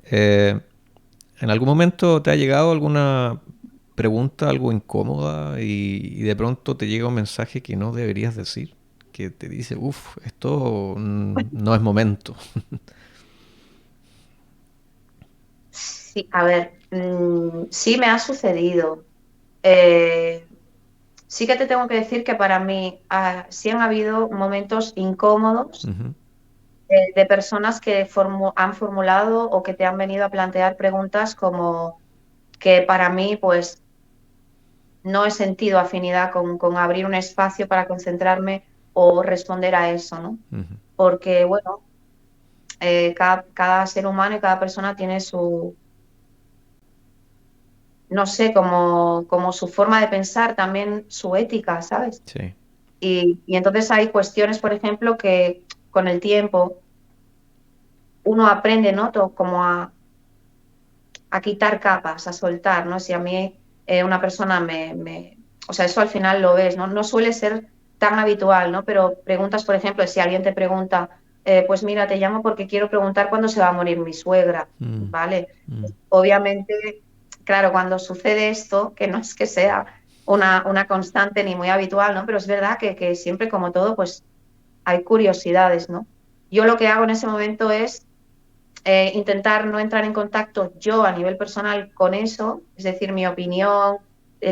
A: Eh, ¿En algún momento te ha llegado alguna pregunta, algo incómoda y de pronto te llega un mensaje que no deberías decir? Que te dice, uff, esto no es momento.
B: Sí, a ver, sí me ha sucedido. Eh, sí que te tengo que decir que para mí sí han habido momentos incómodos
A: Ujú,
B: de personas que han formulado o que te han venido a plantear preguntas como que para mí pues no he sentido afinidad con abrir un espacio para concentrarme o responder a eso, ¿no?
A: ujú.
B: Porque, bueno, cada ser humano y cada persona tiene su, no sé, como su forma de pensar, también su ética, ¿sabes?
A: Sí.
B: Y entonces hay cuestiones, por ejemplo, que con el tiempo uno aprende, ¿no? Como a quitar capas, a soltar, ¿no? Si a mí una persona o sea, eso al final lo ves, ¿no? No suele ser tan habitual, ¿no? Pero preguntas, por ejemplo, si alguien te pregunta, pues mira, te llamo porque quiero preguntar cuándo se va a morir mi suegra,
A: Mm,
B: ¿vale?
A: mm,
B: Obviamente, claro, cuando sucede esto, que no es que sea una constante ni muy habitual, ¿no? Pero es verdad que siempre, como todo, pues hay curiosidades, ¿no? Yo lo que hago en ese momento es intentar no entrar en contacto yo a nivel personal con eso, es decir, mi opinión,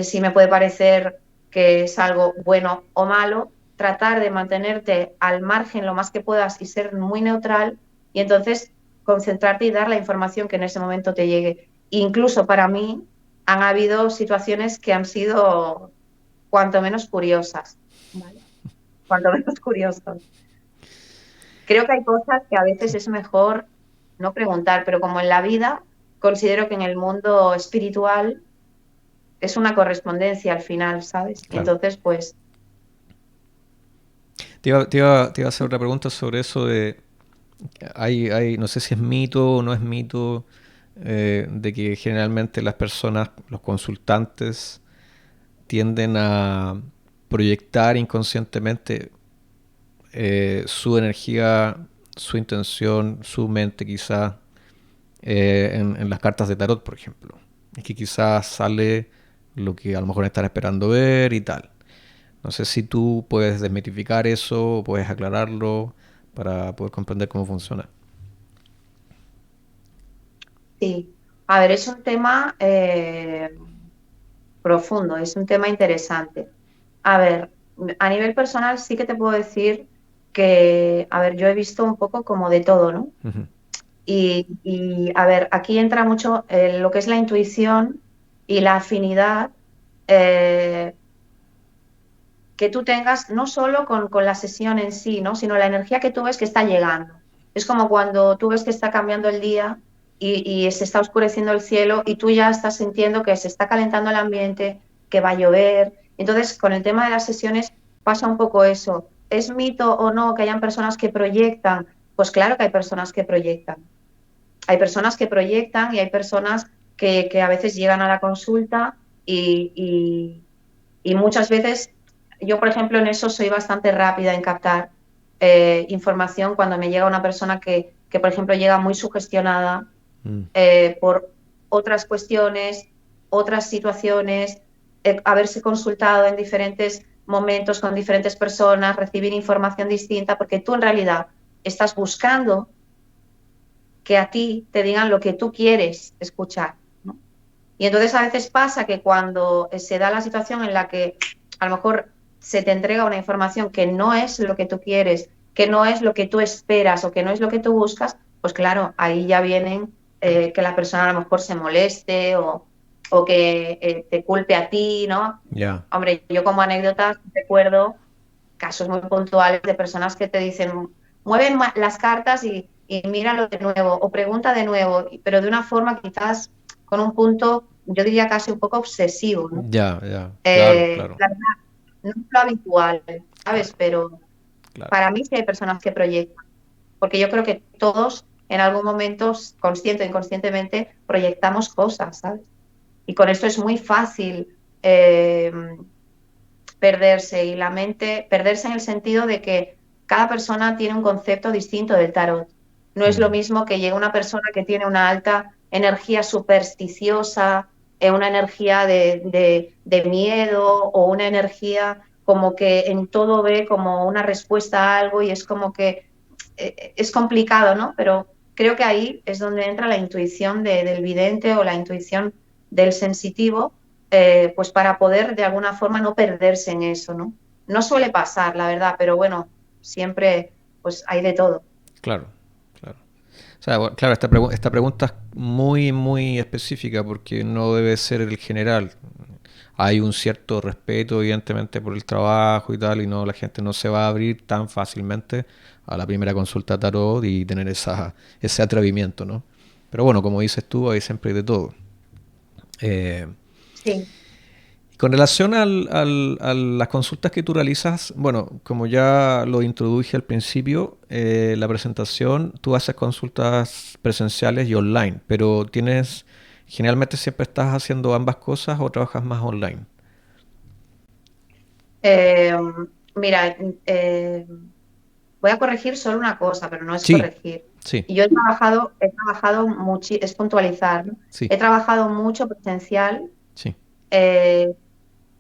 B: si me puede parecer que es algo bueno o malo, tratar de mantenerte al margen lo más que puedas y ser muy neutral y entonces concentrarte y dar la información que en ese momento te llegue. Incluso para mí han habido situaciones que han sido cuanto menos curiosas, ¿vale? Cuanto menos curiosas. Creo que hay cosas que a veces es mejor no preguntar, pero como en la vida, considero que en el mundo espiritual es una correspondencia al final, ¿sabes? Y
A: claro.
B: entonces, pues
A: Te iba a hacer otra pregunta sobre eso de, no sé si es mito o no es mito, de que generalmente las personas, los consultantes, tienden a proyectar inconscientemente su energía, su intención, su mente quizás en las cartas de tarot, por ejemplo. Es que quizás sale lo que a lo mejor están esperando ver y tal. No sé si tú puedes desmitificar eso, puedes aclararlo para poder comprender cómo funciona.
B: sí. A ver, es un tema profundo, es un tema interesante. A ver, a nivel personal sí que te puedo decir que, a ver, yo he visto un poco como de todo, ¿no?
A: Ujú.
B: A ver, aquí entra mucho lo que es la intuición y la afinidad eh, que tú tengas, no solo con la sesión en sí, ¿no? Sino la energía que tú ves que está llegando. Es como cuando tú ves que está cambiando el día y se está oscureciendo el cielo y tú ya estás sintiendo que se está calentando el ambiente, que va a llover. Entonces, con el tema de las sesiones pasa un poco eso. ¿Es mito o no que hayan personas que proyectan? Pues claro que hay personas que proyectan. Hay personas que proyectan y hay personas que a veces llegan a la consulta y muchas veces, yo por ejemplo en eso soy bastante rápida en captar información cuando me llega una persona que por ejemplo llega muy sugestionada
A: Mm.
B: por otras cuestiones, otras situaciones, haberse consultado en diferentes momentos con diferentes personas, recibir información distinta, porque tú en realidad estás buscando que a ti te digan lo que tú quieres escuchar, ¿no? Y entonces a veces pasa que cuando se da la situación en la que a lo mejor se te entrega una información que no es lo que tú quieres, que no es lo que tú esperas o que no es lo que tú buscas, pues claro, ahí ya vienen que la persona a lo mejor se moleste o que te culpe a ti, ¿no?
A: Ya.
B: Hombre, yo como anécdota recuerdo casos muy puntuales de personas que te dicen, mueven las cartas y míralo de nuevo o pregunta de nuevo, pero de una forma quizás con un punto, yo diría casi un poco obsesivo, ¿no?
A: Ya, ya. Claro, claro,
B: La verdad, no es lo habitual, ¿sabes?
A: claro,
B: Pero
A: claro.
B: para mí sí hay personas que proyectan, porque yo creo que todos en algún momento, consciente o inconscientemente, proyectamos cosas, ¿sabes? Y con esto es muy fácil perderse y la mente, perderse en el sentido de que cada persona tiene un concepto distinto del tarot. No es lo
A: Mm.
B: mismo que llegue una persona que tiene una alta energía supersticiosa, una energía de miedo o una energía como que en todo ve como una respuesta a algo y es como que es complicado, ¿no? Pero creo que ahí es donde entra la intuición del vidente o la intuición del sensitivo, pues para poder de alguna forma no perderse en eso, ¿no? No suele pasar, la verdad, pero bueno, siempre pues hay de todo.
A: Claro, claro. O sea, bueno, claro, esta pregunta es muy, muy específica porque no debe ser el general. Hay un cierto respeto, evidentemente, por el trabajo y tal, y no, la gente no se va a abrir tan fácilmente a la primera consulta tarot y tener ese atrevimiento, ¿no? Pero bueno, como dices tú, hay siempre de todo. Eh,
B: Sí.
A: Con relación a las consultas que tú realizas, bueno, como ya lo introduje al principio, la presentación, tú haces consultas presenciales y online, pero generalmente siempre estás haciendo ambas cosas o trabajas más online.
B: Eh, Mira, voy a corregir solo una cosa, pero no es
A: Sí,
B: corregir.
A: sí,
B: Yo he trabajado mucho, es puntualizar, ¿no?
A: sí,
B: He trabajado mucho presencial.
A: sí.
B: eh,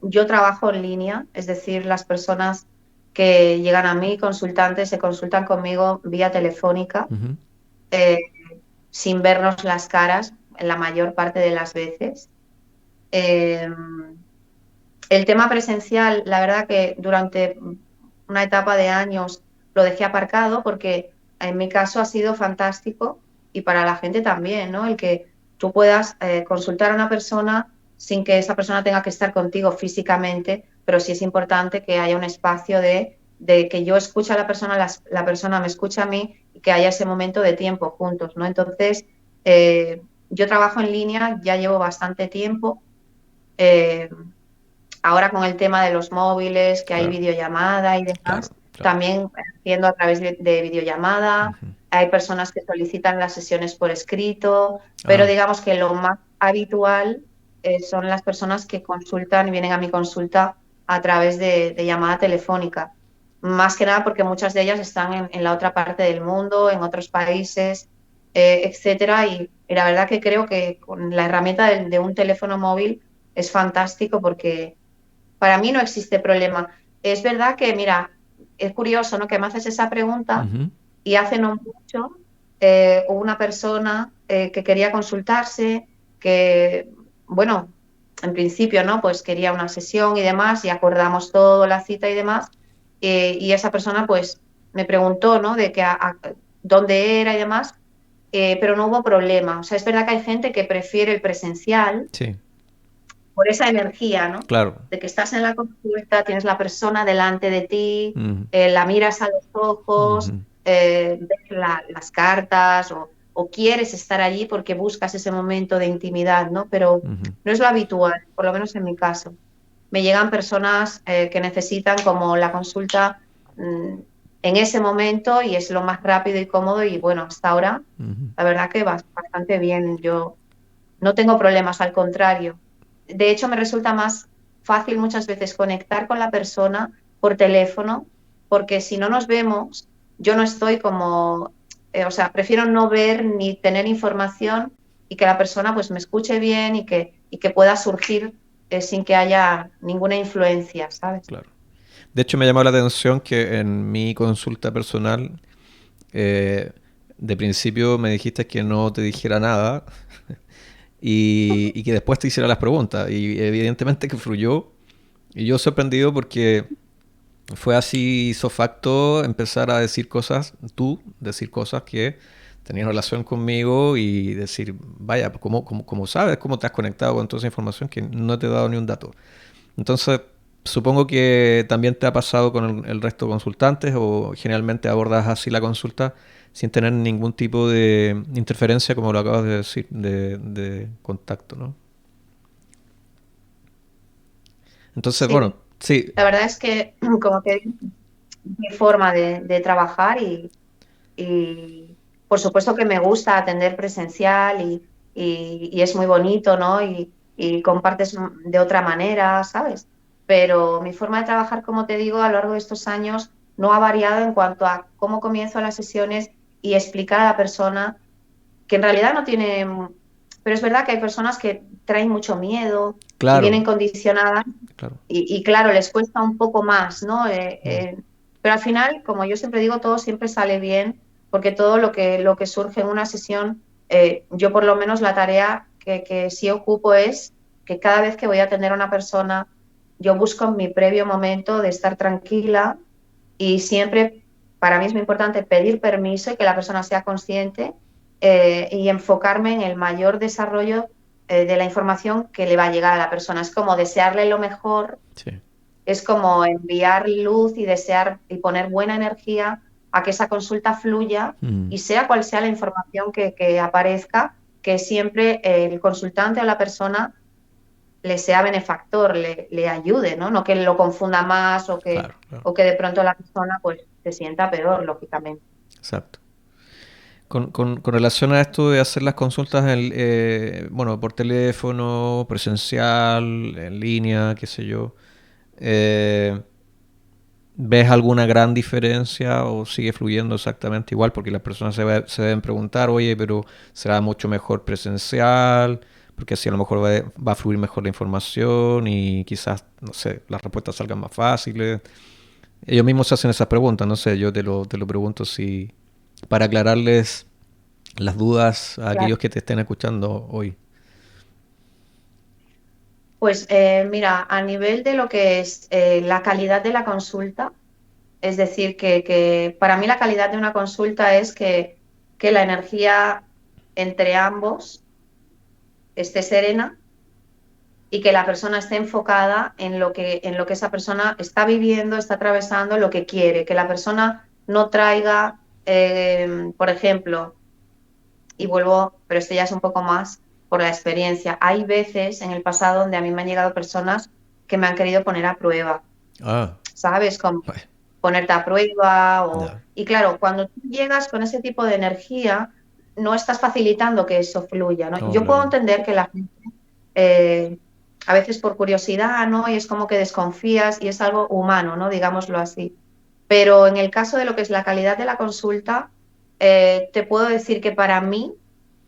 B: yo trabajo en línea, es decir, las personas que llegan a mí, consultantes, se consultan conmigo vía telefónica,
A: Ujú.
B: eh, sin vernos las caras en la mayor parte de las veces. Eh, el tema presencial, la verdad que durante una etapa de años lo dejé aparcado porque en mi caso ha sido fantástico y para la gente también, ¿no? El que tú puedas consultar a una persona sin que esa persona tenga que estar contigo físicamente, pero sí es importante que haya un espacio de que yo escuche a la persona, la persona me escucha a mí y que haya ese momento de tiempo juntos, ¿no? Entonces, yo trabajo en línea, ya llevo bastante tiempo. Eh, Ahora con el tema de los móviles, que hay
A: Claro,
B: videollamada y
A: claro,
B: demás,
A: claro.
B: también haciendo a través de videollamada.
A: Ujú.
B: Hay personas que solicitan las sesiones por escrito, pero
A: Ah,
B: digamos que lo más habitual son las personas que consultan y vienen a mi consulta a través de llamada telefónica. Más que nada porque muchas de ellas están en la otra parte del mundo, en otros países, etcétera. Y la verdad que creo que con la herramienta de un teléfono móvil es fantástico porque para mí no existe problema. Es verdad que, mira, es curioso, ¿no? Que me haces esa pregunta
A: ujú.
B: y hace no mucho hubo una persona que quería consultarse, que, bueno, en principio, ¿no? Pues quería una sesión y demás y acordamos todo, la cita y demás. Y esa persona, pues, me preguntó, ¿no? De que dónde era y demás, pero no hubo problema. O sea, es verdad que hay gente que prefiere el presencial
A: Sí,
B: por esa energía, ¿no?
A: claro.
B: De que estás en la consulta, tienes la persona delante de ti,
A: Ujú,
B: la miras a los ojos,
A: ujú,
B: ves las cartas o quieres estar allí porque buscas ese momento de intimidad, ¿no? Pero
A: ujú.
B: no es lo habitual, por lo menos en mi caso. Me llegan personas que necesitan como la consulta en ese momento y es lo más rápido y cómodo y bueno, hasta ahora
A: Ujú.
B: la verdad que va bastante bien. Yo no tengo problemas, al contrario. De hecho, me resulta más fácil muchas veces conectar con la persona por teléfono, porque si no nos vemos, yo no estoy como, o sea, prefiero no ver ni tener información y que la persona pues me escuche bien y que pueda surgir sin que haya ninguna influencia, ¿sabes?
A: Claro. De hecho, me llamó la atención que en mi consulta personal, eh, de principio me dijiste que no te dijera nada y que después te hiciera las preguntas. Y evidentemente que fluyó. Y yo sorprendido porque fue así facto empezar a decir cosas, tú decir cosas que tenían relación conmigo y decir, vaya, ¿cómo sabes? ¿Cómo te has conectado con toda esa información que no te he dado ni un dato? Entonces, supongo que también te ha pasado con el resto de consultantes o generalmente abordas así la consulta sin tener ningún tipo de interferencia, como lo acabas de decir, de contacto, ¿no? Entonces, bueno,
B: Sí,
A: sí.
B: la verdad es que como que mi forma de trabajar y por supuesto que me gusta atender presencial y es muy bonito, ¿no? Y compartes de otra manera, ¿sabes? Pero mi forma de trabajar, como te digo, a lo largo de estos años no ha variado en cuanto a cómo comienzo las sesiones y explicar a la persona que en realidad no tiene, pero es verdad que hay personas que traen mucho miedo y
A: Claro,
B: vienen condicionadas
A: claro.
B: y claro, les cuesta un poco más, ¿no?
A: Mm.
B: Pero al final, como yo siempre digo, todo siempre sale bien, porque todo lo que surge en una sesión, yo por lo menos la tarea que sí ocupo es que cada vez que voy a atender a una persona, yo busco mi previo momento de estar tranquila y siempre, para mí es muy importante pedir permiso y que la persona sea consciente y enfocarme en el mayor desarrollo de la información que le va a llegar a la persona. Es como desearle lo mejor,
A: Sí.
B: es como enviar luz y desear y poner buena energía a que esa consulta fluya
A: Mm.
B: y sea cual sea la información que aparezca, que siempre el consultante o la persona le sea benefactor, le ayude, ¿no? No que lo confunda más
A: Claro, claro.
B: o que de pronto la persona pues se sienta peor, lógicamente.
A: Exacto. Con relación a esto de hacer las consultas bueno, por teléfono, presencial, en línea, qué sé yo, eh, ¿ves alguna gran diferencia o sigue fluyendo exactamente igual? Porque las personas se deben preguntar, oye, pero será mucho mejor presencial, porque así a lo mejor va a fluir mejor la información y quizás, no sé, las respuestas salgan más fáciles. Ellos mismos se hacen esas preguntas, no sé, yo te lo pregunto si para aclararles las dudas a
B: Claro.
A: aquellos que te estén escuchando hoy.
B: Pues mira, a nivel de lo que es la calidad de la consulta, es decir, que para mí la calidad de una consulta es que la energía entre ambos esté serena y que la persona esté enfocada en lo que esa persona está viviendo, está atravesando, lo que quiere, que la persona no traiga, por ejemplo, y vuelvo, pero esto ya es un poco más por la experiencia. Hay veces en el pasado donde a mí me han llegado personas que me han querido poner a prueba,
A: Ah,
B: ¿sabes? Como
A: bueno,
B: ponerte a prueba
A: ya.
B: y claro, cuando tú llegas con ese tipo de energía, no estás facilitando que eso fluya, ¿no?
A: No,
B: Yo puedo
A: claro.
B: entender que la gente eh, a veces por curiosidad, ¿no? Y es como que desconfías y es algo humano, ¿no? Digámoslo así. Pero en el caso de lo que es la calidad de la consulta, te puedo decir que para mí,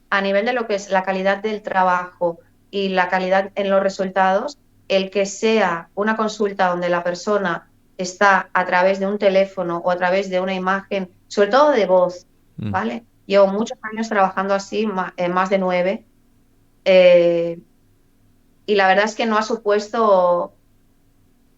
B: a nivel de lo que es la calidad del trabajo y la calidad en los resultados, el que sea una consulta donde la persona está a través de un teléfono o a través de una imagen, sobre todo de voz,
A: Mm,
B: ¿vale? Llevo muchos años trabajando así, más de 9, eh, y la verdad es que no ha supuesto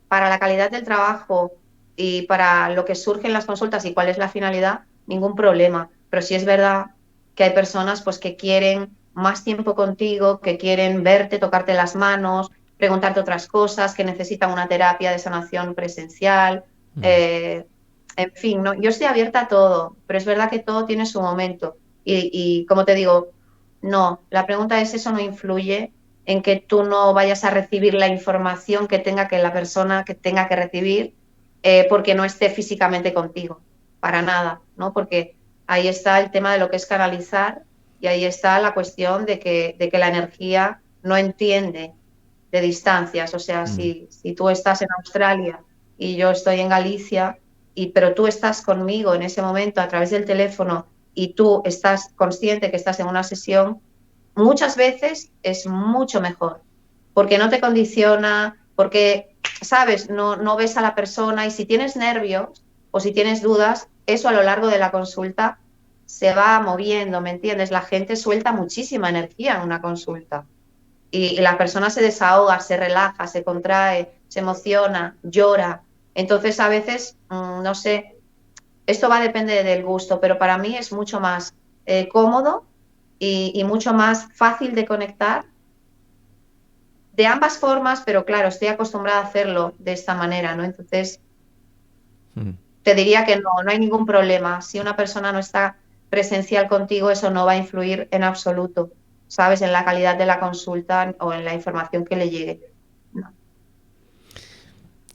B: para la calidad del trabajo y para lo que surge en las consultas y cuál es la finalidad, ningún problema. Pero sí es verdad que hay personas pues que quieren más tiempo contigo, que quieren verte, tocarte las manos, preguntarte otras cosas, que necesitan una terapia de sanación presencial,
A: mm,
B: eh, en fin, ¿no? Yo estoy abierta a todo, pero es verdad que todo tiene su momento. Y como te digo, no, la pregunta es, ¿eso no influye en que tú no vayas a recibir la información que tenga que la persona que tenga que recibir porque no esté físicamente contigo? Para nada, ¿no? Porque ahí está el tema de lo que es canalizar y ahí está la cuestión de que la energía no entiende de distancias. O sea,
A: mm,
B: si tú estás en Australia y yo estoy en Galicia, pero tú estás conmigo en ese momento a través del teléfono y tú estás consciente que estás en una sesión, muchas veces es mucho mejor, porque no te condiciona, porque, sabes, no ves a la persona y si tienes nervios o si tienes dudas, eso a lo largo de la consulta se va moviendo, ¿me entiendes? La gente suelta muchísima energía en una consulta y la persona se desahoga, se relaja, se contrae, se emociona, llora. Entonces, a veces, no sé, esto va a depender del gusto, pero para mí es mucho más cómodo y mucho más fácil de conectar de ambas formas, pero claro, estoy acostumbrada a hacerlo de esta manera, ¿no? Entonces,
A: mm.
B: te diría que no hay ningún problema. Si una persona no está presencial contigo, eso no va a influir en absoluto, ¿sabes? En la calidad de la consulta o en la información que le llegue. No.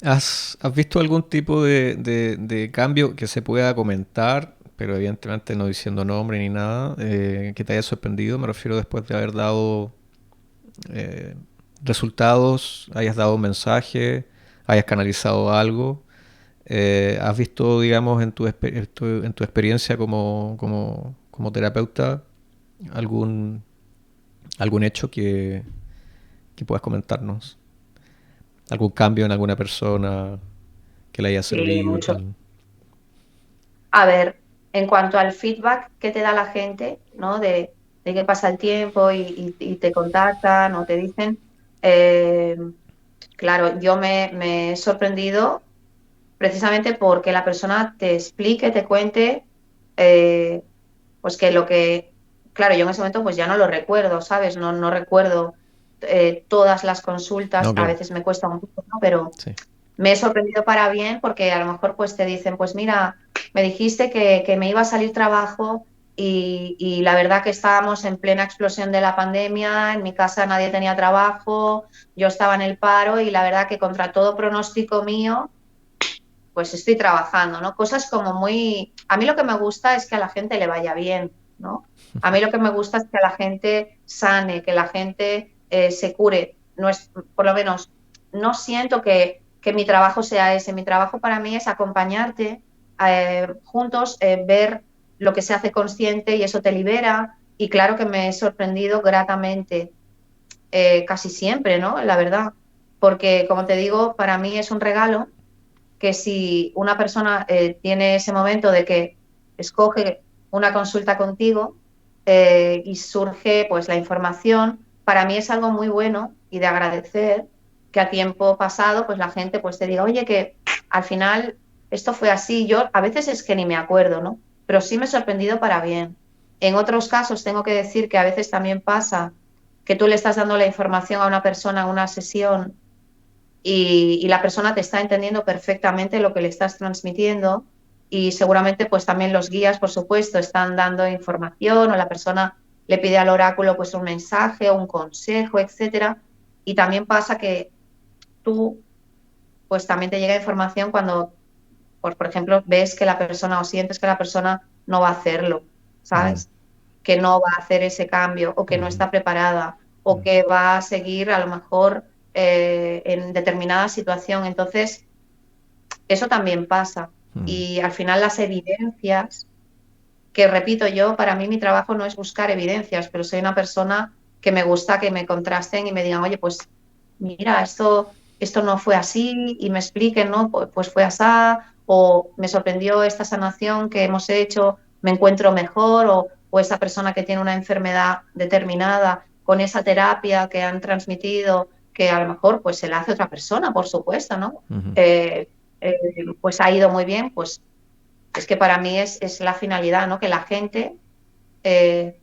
A: ¿Has visto algún tipo de cambio que se pueda comentar, pero evidentemente no diciendo nombre ni nada, que te haya sorprendido? Me refiero después de haber dado eh, resultados, hayas dado un mensaje, hayas canalizado algo. ¿Has visto, digamos, en tu experiencia como terapeuta algún, algún hecho que puedas comentarnos? ¿Algún cambio en alguna persona que le haya
B: Sí,
A: servido y
B: mucho.
A: tal?
B: A ver, en cuanto al feedback que te da la gente, ¿no? De que pasa el tiempo y te contactan o te dicen, eh, claro, yo me he sorprendido precisamente porque la persona te explique, te cuente, eh, pues que lo que, claro, yo en ese momento pues ya no lo recuerdo, ¿sabes? No recuerdo todas las consultas,
A: No,
B: a
A: claro.
B: veces me cuesta un poco, ¿no? Pero
A: Sí.
B: me he sorprendido para bien porque a lo mejor pues te dicen, pues mira, me dijiste que me iba a salir trabajo y la verdad que estábamos en plena explosión de la pandemia, en mi casa nadie tenía trabajo, yo estaba en el paro y la verdad que contra todo pronóstico mío, pues estoy trabajando, ¿no? Cosas como muy... A mí lo que me gusta es que a la gente le vaya bien, ¿no? A mí lo que me gusta es que a la gente sane, que la gente se cure. No es, por lo menos, no siento que mi trabajo sea ese. Mi trabajo para mí es acompañarte, juntos, ver lo que se hace consciente y eso te libera. Y claro que me he sorprendido gratamente, casi siempre, ¿no? La verdad. Porque, como te digo, para mí es un regalo que si una persona tiene ese momento de que escoge una consulta contigo y surge pues la información, para mí es algo muy bueno y de agradecer que a tiempo pasado pues la gente pues te diga, oye, que al final esto fue así. Yo a veces es que ni me acuerdo, ¿no? Pero sí me he sorprendido para bien. En otros casos tengo que decir que a veces también pasa que tú le estás dando la información a una persona en una sesión y la persona te está entendiendo perfectamente lo que le estás transmitiendo y seguramente pues también los guías, por supuesto, están dando información o la persona le pide al oráculo pues un mensaje o un consejo, etcétera. Y también pasa que tú pues también te llega información cuando, por ejemplo, ves que la persona o sientes que la persona no va a hacerlo,
A: Mm,
B: ¿sabes? Que no va a hacer ese cambio o que no
A: mm,
B: está preparada o
A: mm,
B: que va a seguir a lo mejor en determinada situación. Entonces, eso también pasa.
A: mm.
B: Y al final las evidencias, que repito yo, para mí mi trabajo no es buscar evidencias, pero soy una persona que me gusta que me contrasten y me digan, oye, pues mira, esto no fue así y me expliquen, ¿no? Pues fue así, o me sorprendió esta sanación que hemos hecho, me encuentro mejor, o esa persona que tiene una enfermedad determinada con esa terapia que han transmitido, que a lo mejor pues se la hace otra persona, por supuesto, ¿no?
A: Ujú.
B: Eh, eh, pues ha ido muy bien, pues es que para mí es la finalidad, ¿no? Que la gente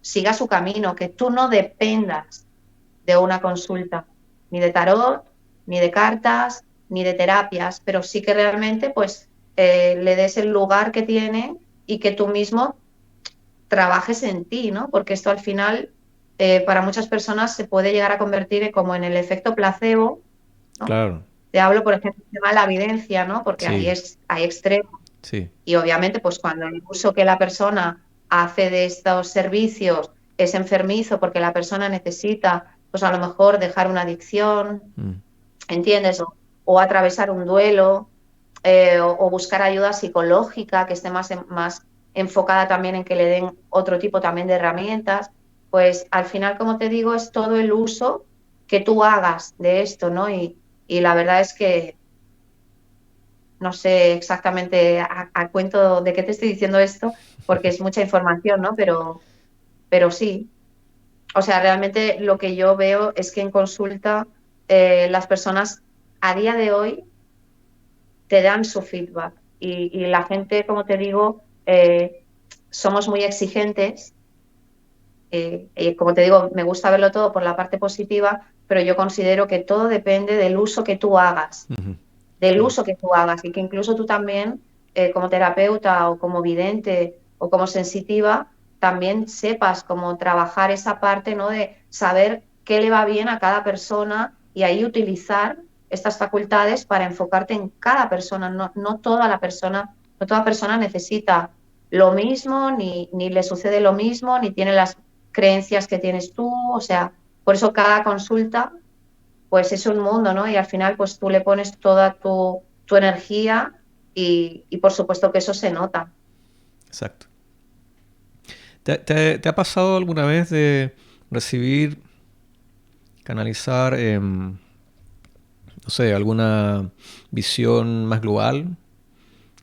B: siga su camino, que tú no dependas de una consulta, ni de tarot, ni de cartas, ni de terapias, pero sí que realmente pues le des el lugar que tiene y que tú mismo trabajes en ti, ¿no? Porque esto al final para muchas personas se puede llegar a convertir como en el efecto placebo, ¿no?
A: Claro,
B: Te hablo, por ejemplo, del tema de la evidencia, ¿no? Porque ahí
A: sí,
B: hay extremos.
A: sí.
B: Y obviamente, pues cuando el uso que la persona hace de estos servicios es enfermizo porque la persona necesita, pues a lo mejor dejar una adicción,
A: Mm,
B: ¿entiendes? O atravesar un duelo, o buscar ayuda psicológica que esté más enfocada también en que le den otro tipo también de herramientas, pues al final, como te digo, es todo el uso que tú hagas de esto, ¿no? Y la verdad es que no sé exactamente a cuento de qué te estoy diciendo esto, porque es mucha información, ¿no? Pero sí. O sea, realmente lo que yo veo es que en consulta las personas a día de hoy te dan su feedback y la gente, como te digo, somos muy exigentes. Como te digo, me gusta verlo todo por la parte positiva, pero yo considero que todo depende del uso que tú hagas,
A: ujú.
B: del
A: Claro.
B: uso que tú hagas y que incluso tú también, como terapeuta o como vidente o como sensitiva, también sepas cómo trabajar esa parte, ¿no? De saber qué le va bien a cada persona y ahí utilizar estas facultades para enfocarte en cada persona. No toda la persona, no toda persona necesita lo mismo, ni le sucede lo mismo, ni tiene las creencias que tienes tú. O sea, por eso cada consulta pues es un mundo, ¿no? Y al final, pues tú le pones toda tu energía y por supuesto que eso se nota.
A: Exacto. ¿Te ha pasado alguna vez de recibir, canalizar, no sé, alguna visión más global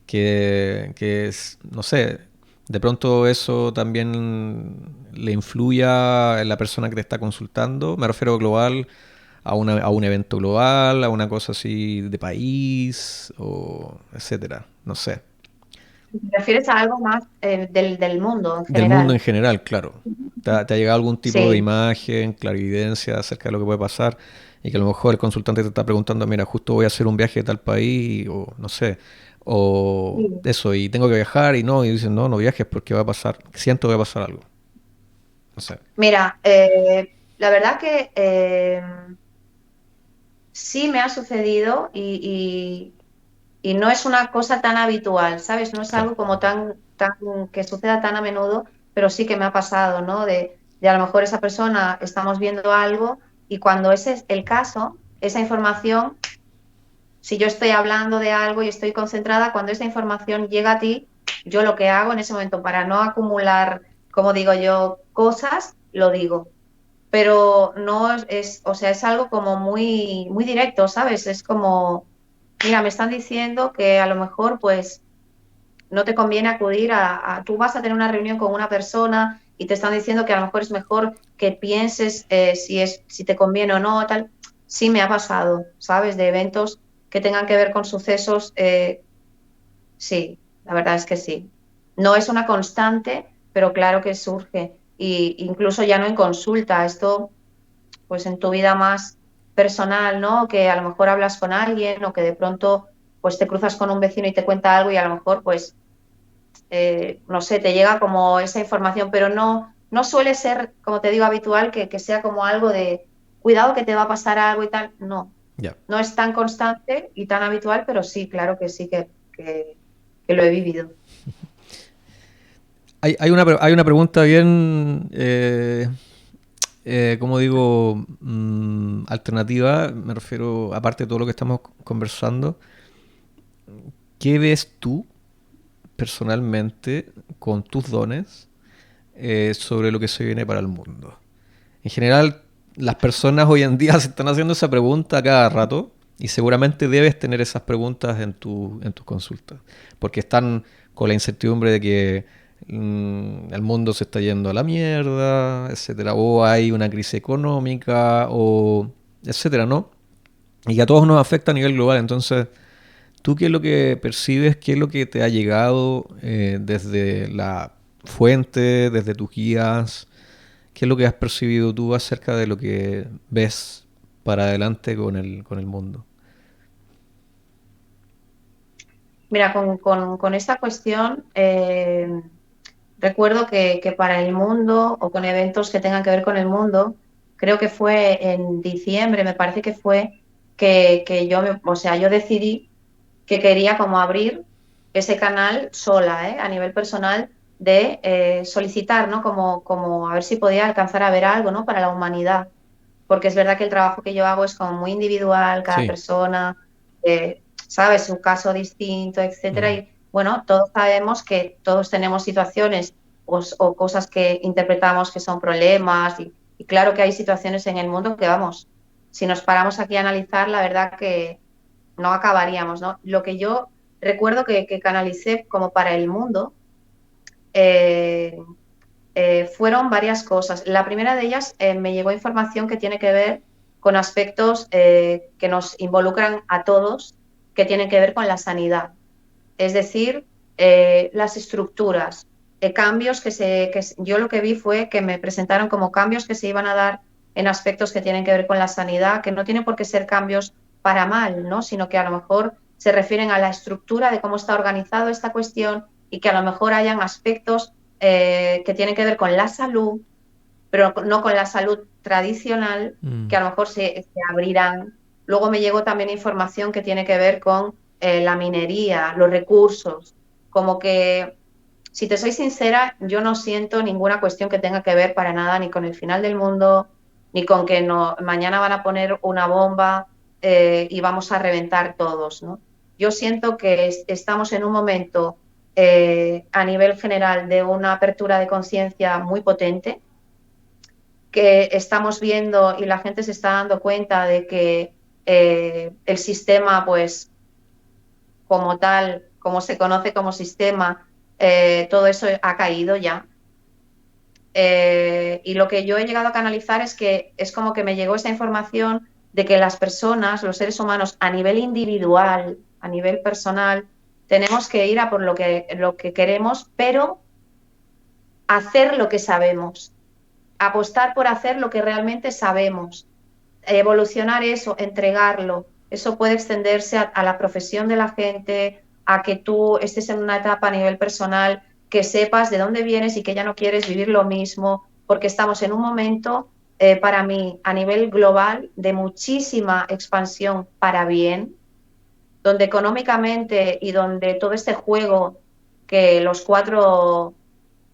A: que es, no sé, de pronto eso también le influya en la persona que te está consultando? Me refiero global a un evento global, a una cosa así de país, o etcétera, no sé.
B: ¿Te refieres a algo más del mundo en
A: Del mundo en
B: general?
A: general, claro. ¿Te ha llegado algún tipo de
B: Sí,
A: imagen, clarividencia acerca de lo que puede pasar? Y que a lo mejor el consultante te está preguntando, mira, justo voy a hacer un viaje a tal país, o no sé, O
B: Sí.
A: eso, y tengo que viajar y no, y dicen, no, no viajes porque va a pasar, siento que va a pasar algo. No sé.
B: Mira, la verdad que sí me ha sucedido y no es una cosa tan habitual, ¿sabes? No es
A: Claro.
B: algo como tan que suceda tan a menudo, pero sí que me ha pasado, ¿no? De a lo mejor esa persona estamos viendo algo y cuando ese es el caso, esa información, si yo estoy hablando de algo y estoy concentrada, cuando esa información llega a ti, yo lo que hago en ese momento para no acumular, como digo yo, cosas, lo digo. Pero no o sea, es algo como muy, muy directo, ¿sabes? Es como, mira, me están diciendo que a lo mejor, pues, no te conviene acudir tú vas a tener una reunión con una persona y te están diciendo que a lo mejor es mejor que pienses si te conviene o no, tal. Sí me ha pasado, ¿sabes? De eventos que tengan que ver con sucesos, sí, la verdad es que sí. No es una constante, pero claro que surge. Y incluso ya no en consulta, esto pues en tu vida más personal, ¿no? Que a lo mejor hablas con alguien o que de pronto pues te cruzas con un vecino y te cuenta algo y a lo mejor pues no sé, te llega como esa información, pero no suele ser, como te digo, habitual que sea como algo de cuidado que te va a pasar algo y tal. No,
A: Ya.
B: no es tan constante y tan habitual, pero sí, claro que sí que lo he vivido.
A: Hay una pregunta bien, como digo, alternativa. Me refiero, aparte de todo lo que estamos conversando, ¿qué ves tú personalmente con tus dones sobre lo que se viene para el mundo? En general, las personas hoy en día se están haciendo esa pregunta cada rato y seguramente debes tener esas preguntas en tus consultas, porque están con la incertidumbre de que el mundo se está yendo a la mierda, etcétera, o hay una crisis económica, o etcétera, ¿no? Y que a todos nos afecta a nivel global. Entonces, ¿tú qué es lo que percibes? ¿Qué es lo que te ha llegado desde la fuente, desde tus guías? ¿Qué es lo que has percibido tú acerca de lo que ves para adelante con el mundo?
B: Mira, con esta cuestión, recuerdo que para el mundo o con eventos que tengan que ver con el mundo, creo que fue en diciembre, me parece que fue que o sea, yo decidí que quería como abrir ese canal sola, a nivel personal, de solicitar, ¿no? Como a ver si podía alcanzar a ver algo, ¿no? Para la humanidad. Porque es verdad que el trabajo que yo hago es como muy individual, cada
A: Sí.
B: persona, sabe su caso distinto, etcétera.
A: Mm.
B: Y bueno, todos sabemos que todos tenemos situaciones o cosas que interpretamos que son problemas. Y claro que hay situaciones en el mundo que, vamos, si nos paramos aquí a analizar, la verdad que no acabaríamos, ¿no? Lo que yo recuerdo que canalicé como para el mundo eh, fueron varias cosas. La primera de ellas me llegó información que tiene que ver con aspectos que nos involucran a todos, que tienen que ver con la sanidad. Es decir, las estructuras, cambios yo lo que vi fue que me presentaron como cambios que se iban a dar en aspectos que tienen que ver con la sanidad, que no tienen por qué ser cambios para mal, ¿no? Sino que a lo mejor se refieren a la estructura de cómo está organizado esta cuestión y que a lo mejor hayan aspectos que tienen que ver con la salud, pero no con la salud tradicional, que
A: Mm.
B: a lo mejor se abrirán. Luego me llegó también información que tiene que ver con la minería, los recursos, como que, si te soy sincera, yo no siento ninguna cuestión que tenga que ver para nada ni con el final del mundo, ni con que no, mañana van a poner una bomba y vamos a reventar todos, ¿no? Yo siento que estamos en un momento a nivel general de una apertura de conciencia muy potente, que estamos viendo y la gente se está dando cuenta de que el sistema, pues como tal, como se conoce como sistema, todo eso ha caído ya. Y lo que yo he llegado a canalizar es que es como que me llegó esa información de que las personas, los seres humanos, a nivel individual, a nivel personal, tenemos que ir a por lo que queremos, pero hacer lo que sabemos, apostar por hacer lo que realmente sabemos, evolucionar eso, entregarlo. Eso puede extenderse a la profesión de la gente a que tú estés en una etapa a nivel personal, que sepas de dónde vienes y que ya no quieres vivir lo mismo, porque estamos en un momento, para mí, a nivel global, de muchísima expansión para bien, donde económicamente y donde todo este juego que los cuatro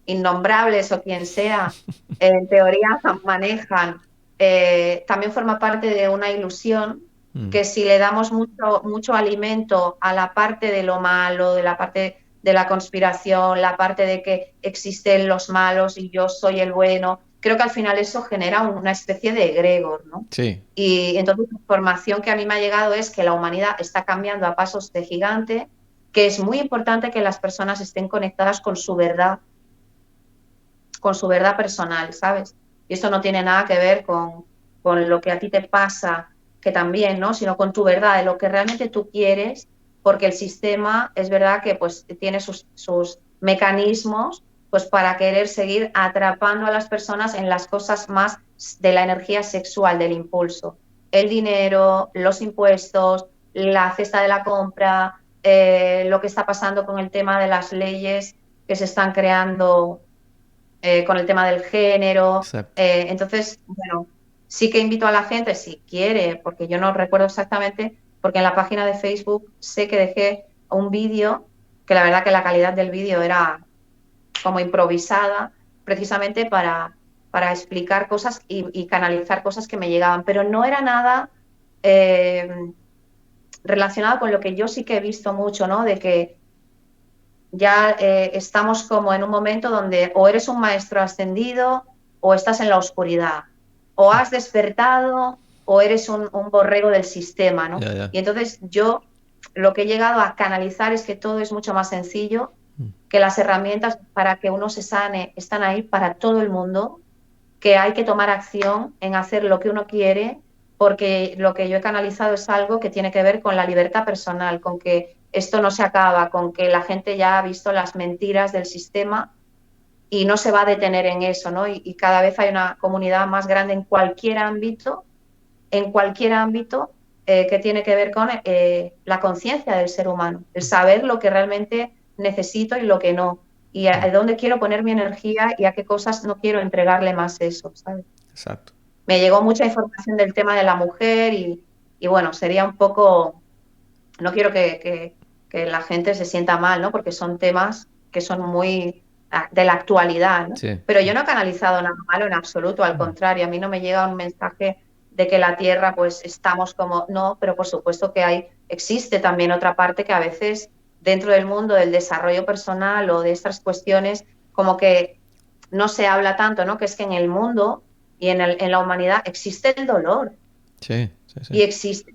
B: innombrables o quien sea, en teoría manejan, también forma parte de una ilusión
A: Mm.
B: que si le damos mucho alimento a la parte de lo malo, de la parte de la conspiración, la parte de que existen los malos y yo soy el bueno, creo que al final eso genera una especie de egregor, ¿no?
A: Sí,
B: Y entonces la información que a mí me ha llegado es que la humanidad está cambiando a pasos de gigante, que es muy importante que las personas estén conectadas con su verdad personal, ¿sabes? Y esto no tiene nada que ver con lo que a ti te pasa, que también, ¿no? Sino con tu verdad, de lo que realmente tú quieres, porque el sistema es verdad que pues tiene sus mecanismos pues para querer seguir atrapando a las personas en las cosas más de la energía sexual, del impulso. El dinero, los impuestos, la cesta de la compra, lo que está pasando con el tema de las leyes que se están creando con el tema del género.
A: exacto.
B: Entonces, bueno, sí que invito a la gente, si quiere, porque yo no recuerdo exactamente, porque en la página de Facebook sé que dejé un vídeo, que la verdad que la calidad del vídeo era como improvisada, precisamente para explicar cosas y canalizar cosas que me llegaban, pero no era nada eh, relacionado con lo que yo sí que he visto mucho, ¿no? De que ya estamos como en un momento donde o eres un maestro ascendido o estás en la oscuridad, o has despertado o eres un borrego del sistema, ¿no?
A: Ya, ya.
B: Y entonces yo lo que he llegado a canalizar es que todo es mucho más sencillo,
A: Mm.
B: que las herramientas para que uno se sane están ahí para todo el mundo, que hay que tomar acción en hacer lo que uno quiere, porque lo que yo he canalizado es algo que tiene que ver con la libertad personal, con que esto no se acaba, con que la gente ya ha visto las mentiras del sistema y no se va a detener en eso, ¿no? Y cada vez hay una comunidad más grande en cualquier ámbito que tiene que ver con la conciencia del ser humano, el saber lo que realmente necesito y lo que no, y
A: Mm.
B: a dónde quiero poner mi energía y a qué cosas no quiero entregarle más eso, ¿sabes?
A: Exacto.
B: Me llegó mucha información del tema de la mujer y bueno, sería un poco, no quiero que la gente se sienta mal, ¿no? Porque son temas que son muy de la actualidad, ¿no?
A: Sí,
B: Pero
A: sí.
B: yo no he canalizado nada malo en absoluto, al
A: Mm.
B: contrario, a mí no me llega un mensaje de que la Tierra pues estamos como, no, pero por supuesto que existe también otra parte que a veces dentro del mundo del desarrollo personal o de estas cuestiones como que no se habla tanto, ¿no? Que es que en el mundo y en la humanidad existe el dolor
A: Sí, sí, sí.
B: y existe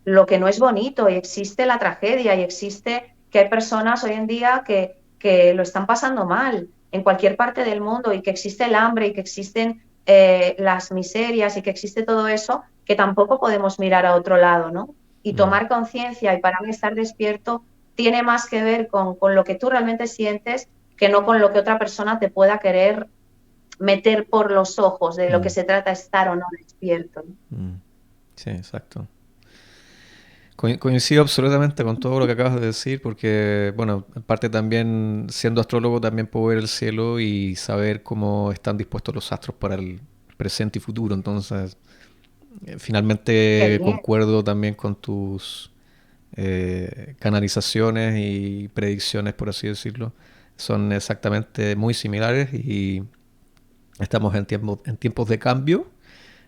B: lo que no es bonito, y existe la tragedia, y existe que hay personas hoy en día que lo están pasando mal en cualquier parte del mundo, y que existe el hambre, y que existen las miserias, y que existe todo eso, que tampoco podemos mirar a otro lado, ¿no? Y
A: Mm.
B: tomar conciencia, y para mí estar despierto tiene más que ver con lo que tú realmente sientes que no con lo que otra persona te pueda querer meter por los ojos. De lo que
A: Mm.
B: se trata es estar o no despierto, ¿no?
A: Mm. Sí, exacto. Coincido absolutamente con todo lo que acabas de decir, porque, bueno, en parte también, siendo astrólogo, también puedo ver el cielo y saber cómo están dispuestos los astros para el presente y futuro. Entonces,
B: Qué
A: finalmente
B: bien.
A: concuerdo también con tus canalizaciones y predicciones, por así decirlo. Son exactamente muy similares y estamos en tiempos de cambio,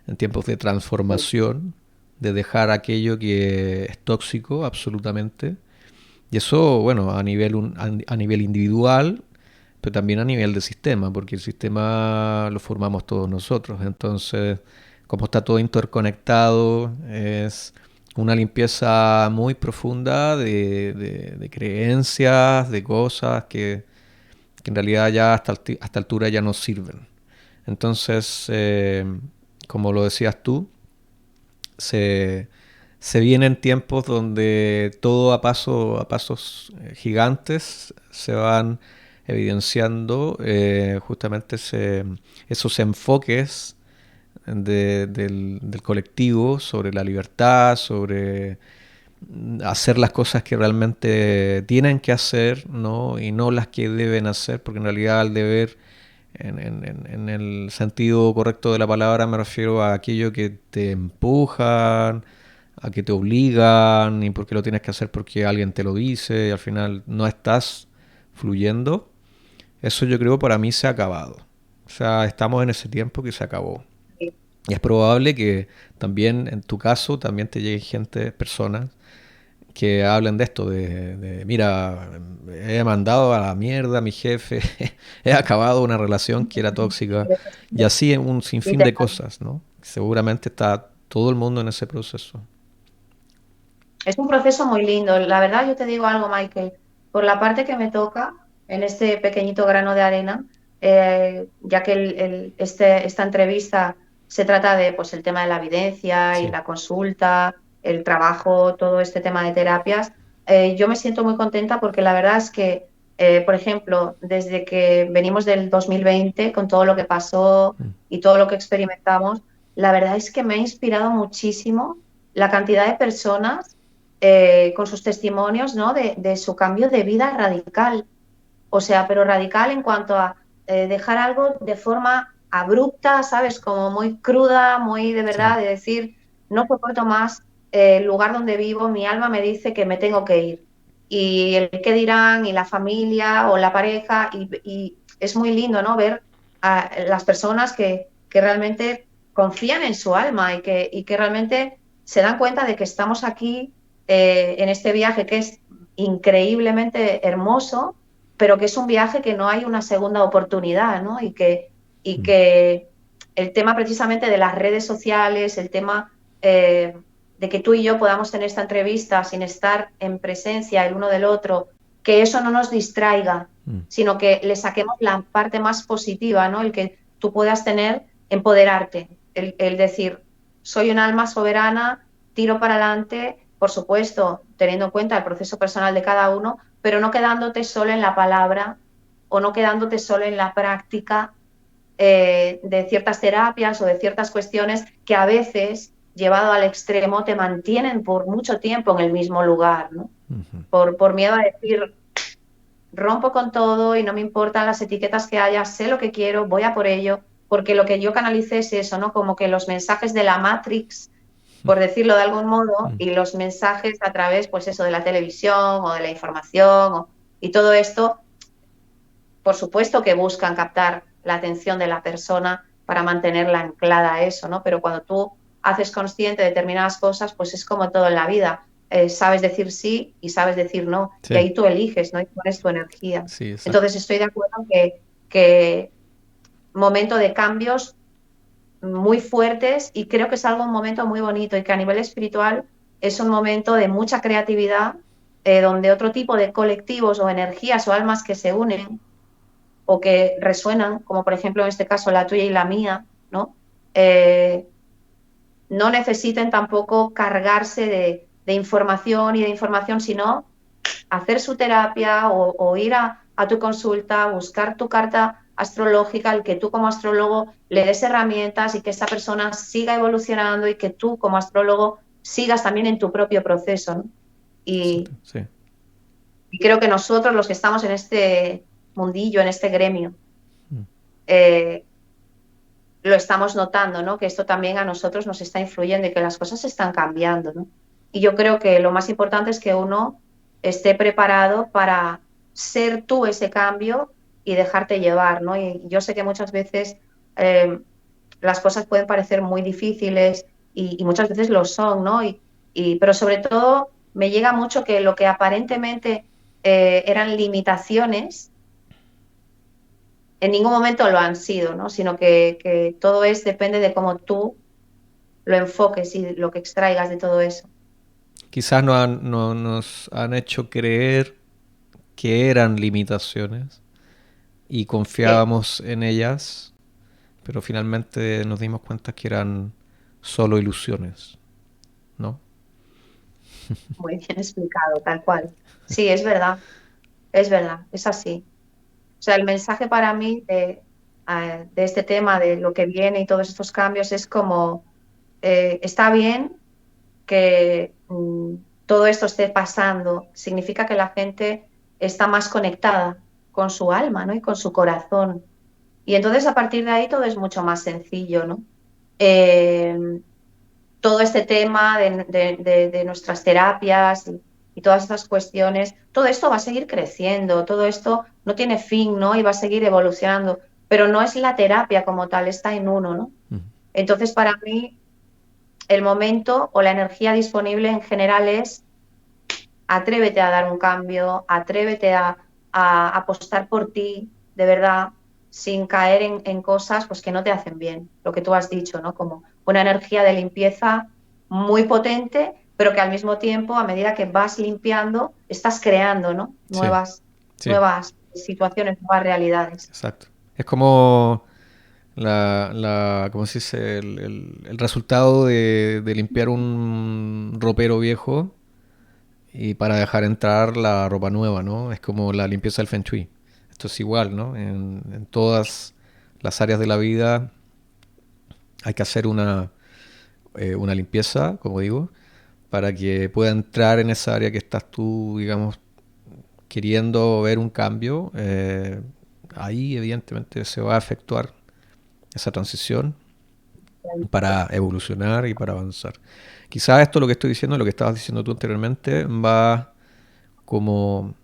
A: en tiempos de
B: Sí,
A: transformación, de dejar aquello que es tóxico absolutamente. Y eso, bueno, a nivel individual, pero también a nivel de sistema, porque el sistema lo formamos todos nosotros. Entonces, como está todo interconectado, es una limpieza muy profunda de creencias, de cosas que en realidad ya hasta altura ya no sirven. Entonces, como lo decías tú, se, se vienen tiempos donde todo a pasos gigantes se van evidenciando justamente esos enfoques del colectivo sobre la libertad, sobre hacer las cosas que realmente tienen que hacer, ¿no? Y no las que deben hacer, porque en realidad el deber, en el sentido correcto de la palabra, me refiero a aquello que te empujan, a que te obligan, y porque lo tienes que hacer porque alguien te lo dice, y al final no estás fluyendo. Eso yo creo para mí se ha acabado. O sea, estamos en ese tiempo que se acabó. Y es probable que también en tu caso también te llegue gente, personas que hablen de esto, mira, he mandado a la mierda a mi jefe, he acabado una relación que era tóxica, y así en un sinfín de
B: Literal.
A: cosas, ¿no? Seguramente está todo el mundo en ese proceso.
B: Es un proceso muy lindo. La verdad, yo te digo algo, Michael, por la parte que me toca, en este pequeñito grano de arena, ya que esta entrevista se trata de pues, el tema de la evidencia y
A: Sí.
B: la consulta, el trabajo, todo este tema de terapias, yo me siento muy contenta porque la verdad es que, por ejemplo, desde que venimos del 2020, con todo lo que pasó
A: Mm.
B: y todo lo que experimentamos, la verdad es que me ha inspirado muchísimo la cantidad de personas con sus testimonios, ¿no? De su cambio de vida radical. O sea, pero radical en cuanto a dejar algo de forma abrupta, ¿sabes? Como muy cruda, muy de
A: Sí.
B: verdad, de decir, no soporto más el lugar donde vivo, mi alma me dice que me tengo que ir. Y el qué dirán, y la familia o la pareja, y es muy lindo, ¿no? Ver a las personas que realmente confían en su alma y que realmente se dan cuenta de que estamos aquí en este viaje que es increíblemente hermoso, pero que es un viaje que no hay una segunda oportunidad, ¿no? Y
A: Mm.
B: que el tema precisamente de las redes sociales, el tema de que tú y yo podamos tener esta entrevista sin estar en presencia el uno del otro, que eso no nos distraiga,
A: Mm.
B: sino que le saquemos la parte más positiva, ¿no? El que tú puedas tener, empoderarte, el decir, soy un alma soberana, tiro para adelante, por supuesto, teniendo en cuenta el proceso personal de cada uno, pero no quedándote solo en la palabra o no quedándote solo en la práctica de ciertas terapias o de ciertas cuestiones que a veces, llevado al extremo, te mantienen por mucho tiempo en el mismo lugar, ¿no?
A: Ujú.
B: Por miedo a decir, rompo con todo y no me importan las etiquetas que haya, sé lo que quiero, voy a por ello, porque lo que yo canalicé es eso, ¿no? Como que los mensajes de la Matrix, por decirlo de algún modo,
A: Mm.
B: y los mensajes a través, pues eso, de la televisión o de la información y todo esto, por supuesto que buscan captar la atención de la persona para mantenerla anclada a eso, ¿no? Pero cuando tú haces consciente de determinadas cosas, pues es como todo en la vida. Sabes decir sí y sabes decir no, y
A: Sí,
B: ahí tú eliges, ¿no? Y pones tu energía.
A: sí, exacto.
B: Entonces estoy de acuerdo que momento de cambios muy fuertes y creo que es algo un momento muy bonito y que a nivel espiritual es un momento de mucha creatividad, donde otro tipo de colectivos o energías o almas que se unen o que resuenan, como por ejemplo en este caso la tuya y la mía, ¿no? Eh, no necesiten tampoco cargarse de información, sino hacer su terapia o ir a tu consulta, buscar tu carta astrológica, el que tú como astrólogo le des herramientas y que esa persona siga evolucionando y que tú como astrólogo sigas también en tu propio proceso, ¿no?
A: Exacto,
B: Y,
A: sí.
B: y creo que nosotros los que estamos en este mundillo, en este gremio,
A: Mm.
B: eh, lo estamos notando, ¿no? Que esto también a nosotros nos está influyendo y que las cosas están cambiando, ¿no? Y yo creo que lo más importante es que uno esté preparado para ser tú ese cambio y dejarte llevar, ¿no? Y yo sé que muchas veces eh, las cosas pueden parecer muy difíciles y muchas veces lo son, ¿no? Pero sobre todo me llega mucho que lo que aparentemente eran limitaciones, en ningún momento lo han sido, ¿no? Sino que todo depende de cómo tú lo enfoques y lo que extraigas de todo eso.
A: Quizás nos han hecho creer que eran limitaciones y
B: Sí,
A: confiábamos en ellas, pero finalmente nos dimos cuenta que eran solo ilusiones, ¿no?
B: muy bien explicado, tal cual. Sí, es así. O sea, el mensaje para mí de este tema, de lo que viene y todos estos cambios, es como, está bien que todo esto esté pasando, significa que la gente está más conectada con su alma, ¿no? Y con su corazón. Y entonces a partir de ahí todo es mucho más sencillo, ¿no? Eh, Todo este tema de nuestras terapias y todas estas cuestiones, todo esto va a seguir creciendo, todo esto no tiene fin, ¿no? Y va a seguir evolucionando, pero no es la terapia como tal, está en uno, ¿no?
A: Mm.
B: Entonces, para mí, el momento o la energía disponible en general es atrévete a dar un cambio, atrévete a apostar por ti, de verdad, sin caer en cosas pues, que no te hacen bien, lo que tú has dicho, ¿no? Como una energía de limpieza muy potente, pero que al mismo tiempo, a medida que vas limpiando, estás creando, ¿no?
A: Sí, sí,
B: Nuevas situaciones, nuevas realidades.
A: exacto. Es como ¿cómo se dice? El resultado de limpiar un ropero viejo y para dejar entrar la ropa nueva, ¿no? Es como la limpieza del Feng Shui. Esto es igual, ¿no? En todas las áreas de la vida hay que hacer una limpieza, como digo, para que pueda entrar en esa área que estás tú, digamos, queriendo ver un cambio. Ahí evidentemente se va a efectuar esa transición para evolucionar y para avanzar. Quizás esto lo que estoy diciendo, lo que estabas diciendo tú anteriormente, va como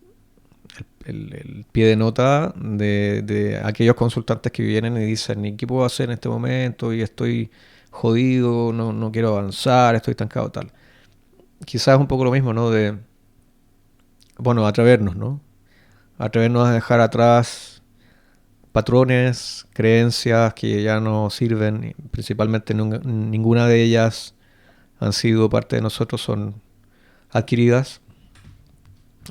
A: el pie de nota de aquellos consultantes que vienen y dicen, ¿y qué puedo hacer en este momento? Y estoy jodido, no quiero avanzar, estoy estancado, tal. Quizás es un poco lo mismo, ¿no? Bueno, atrevernos, ¿no? Atrevernos a dejar atrás patrones, creencias que ya no sirven, principalmente ninguna de ellas han sido parte de nosotros, son adquiridas.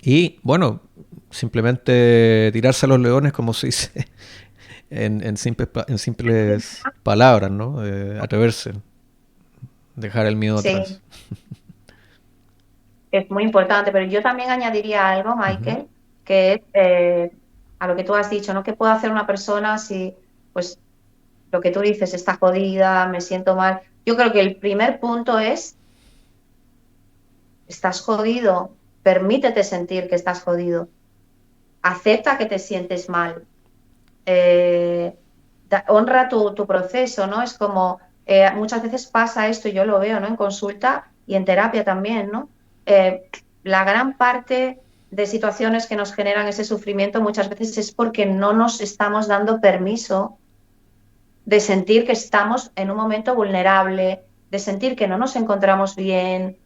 A: Y bueno, simplemente tirarse a los leones, como se dice en simples palabras, ¿no? Atreverse, dejar el miedo atrás.
B: Sí, es muy importante, pero yo también añadiría algo,
A: Ujú.
B: Michael, que es a lo que tú has dicho, ¿no? ¿Qué puede hacer una persona si, pues, lo que tú dices, está jodida, me siento mal? Yo creo que el primer punto es, estás jodido, permítete sentir que estás jodido, acepta que te sientes mal, eh, honra tu proceso, ¿no? Es como, muchas veces pasa esto, y yo lo veo, ¿no? En consulta y en terapia también, ¿no? La gran parte de situaciones que nos generan ese sufrimiento muchas veces es porque no nos estamos dando permiso de sentir que estamos en un momento vulnerable, de sentir que no nos encontramos bien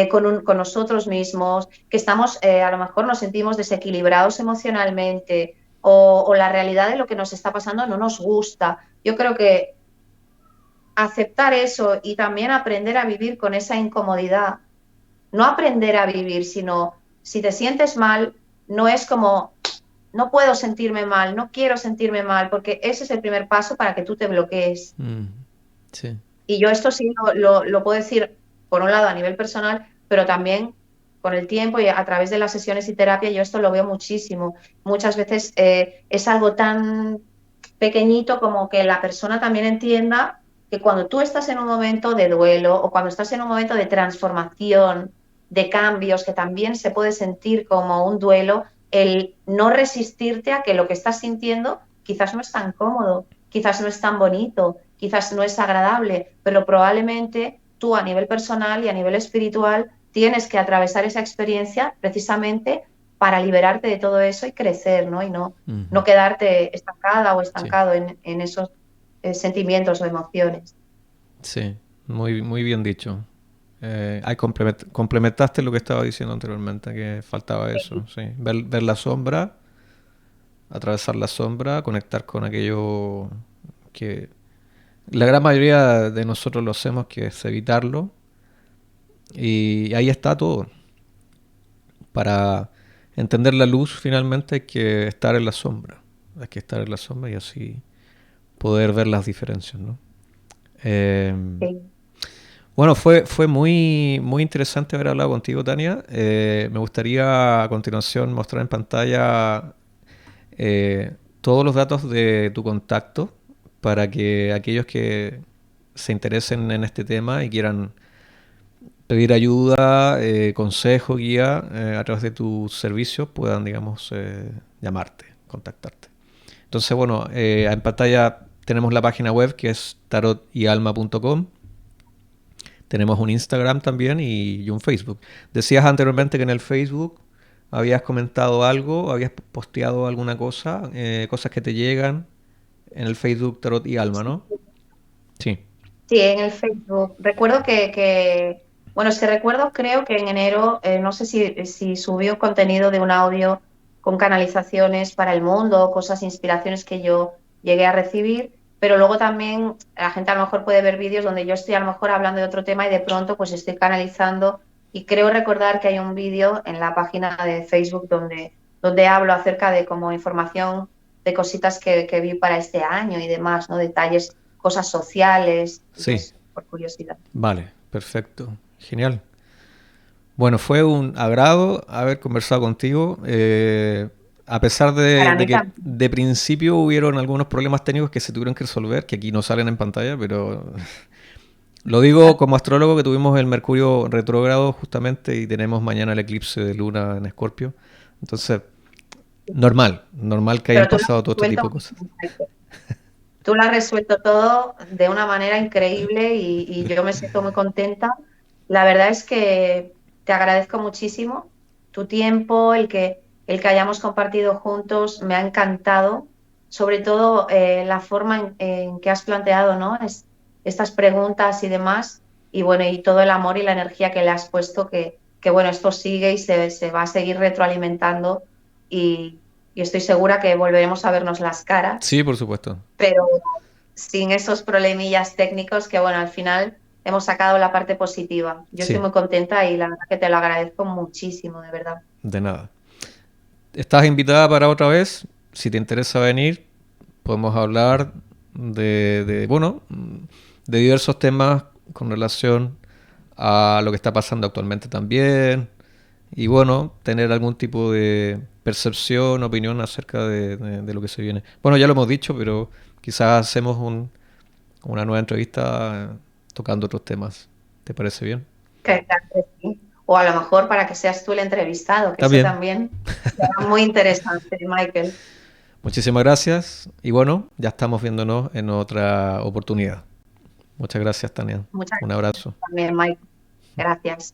B: con nosotros mismos, que estamos, a lo mejor nos sentimos desequilibrados emocionalmente o la realidad de lo que nos está pasando no nos gusta. Yo creo que aceptar eso y también aprender a vivir con esa incomodidad, no aprender a vivir, sino si te sientes mal, no es como no puedo sentirme mal, no quiero sentirme mal, porque ese es el primer paso para que tú te bloquees.
A: Mm, sí,
B: Y yo esto sí lo puedo decir, por un lado, a nivel personal, pero también con el tiempo y a través de las sesiones y terapia, yo esto lo veo muchísimo. Muchas veces es algo tan pequeñito como que la persona también entienda que cuando tú estás en un momento de duelo o cuando estás en un momento de transformación, de cambios, que también se puede sentir como un duelo, el no resistirte a que lo que estás sintiendo quizás no es tan cómodo, quizás no es tan bonito, quizás no es agradable, pero probablemente tú a nivel personal y a nivel espiritual tienes que atravesar esa experiencia precisamente para liberarte de todo eso y crecer, ¿no? Y no
A: ujú,
B: quedarte estancada o
A: sí,
B: estancado en esos sentimientos o emociones.
A: sí, muy bien dicho. Ahí complementaste lo que estaba diciendo anteriormente, que faltaba eso, sí. Ver la sombra, atravesar la sombra, conectar con aquello que la gran mayoría de nosotros lo hacemos, que es evitarlo. Y ahí está todo. Para entender la luz finalmente hay que estar en la sombra. Hay que estar en la sombra y así poder ver las diferencias, ¿no? Eh,
B: Sí.
A: bueno, fue muy interesante haber hablado contigo, Tania. Me gustaría a continuación mostrar en pantalla todos los datos de tu contacto para que aquellos que se interesen en este tema y quieran pedir ayuda, consejo, guía a través de tus servicios puedan, digamos, llamarte, contactarte. Entonces, bueno, en pantalla tenemos la página web que es tarotyalma.com. Tenemos un Instagram también y un Facebook. Decías anteriormente que en el Facebook habías comentado algo, habías posteado alguna cosa, cosas que te llegan en el Facebook Tarot y Alma, ¿no? Sí.
B: Sí, en el Facebook. Recuerdo bueno, es que recuerdo, creo que en enero, no sé si subió contenido de un audio con canalizaciones para el mundo, cosas, inspiraciones que yo llegué a recibir, pero luego también la gente a lo mejor puede ver vídeos donde yo estoy a lo mejor hablando de otro tema y de pronto pues estoy canalizando y creo recordar que hay un vídeo en la página de Facebook donde hablo acerca de como información de cositas que vi para este año y demás, ¿no? Detalles, cosas sociales,
A: Sí,
B: entonces, por curiosidad.
A: vale, perfecto, genial. Bueno, fue un agrado haber conversado contigo. A pesar
B: Para
A: de
B: mí
A: que
B: también.
A: de principio hubieron algunos problemas técnicos que se tuvieron que resolver, que aquí no salen en pantalla, pero lo digo como astrólogo que tuvimos el Mercurio retrógrado justamente y tenemos mañana el eclipse de luna en Escorpio. Entonces, normal, normal que hayan
B: Pero tú lo has
A: pasado todo este tipo
B: resuelto,
A: de cosas.
B: tú lo has resuelto todo de una manera increíble y yo me siento muy contenta. La verdad es que te agradezco muchísimo tu tiempo, el que hayamos compartido juntos, me ha encantado, sobre todo la forma en que has planteado, ¿no? Estas preguntas y demás, y bueno, y todo el amor y la energía que le has puesto, que bueno, esto sigue y se va a seguir retroalimentando y estoy segura que volveremos a vernos las caras,
A: Sí, por supuesto.
B: pero sin esos problemillas técnicos que, bueno, al final hemos sacado la parte positiva. Yo estoy
A: Sí,
B: muy contenta y la verdad que te lo agradezco muchísimo, de verdad.
A: de nada. Estás invitada para otra vez. Si te interesa venir, podemos hablar bueno, de diversos temas con relación a lo que está pasando actualmente también. Y bueno, tener algún tipo de percepción, opinión acerca de lo que se viene. Bueno, ya lo hemos dicho, pero quizás hacemos una nueva entrevista tocando otros temas. ¿Te parece bien?
B: Claro que sí. O a lo mejor para que seas tú el entrevistado, que eso
A: También.
B: también será muy interesante, Michael.
A: Muchísimas gracias y bueno, ya estamos viéndonos en otra oportunidad. Muchas gracias, Tania.
B: Muchas
A: Un
B: gracias
A: abrazo.
B: también, Michael. Gracias.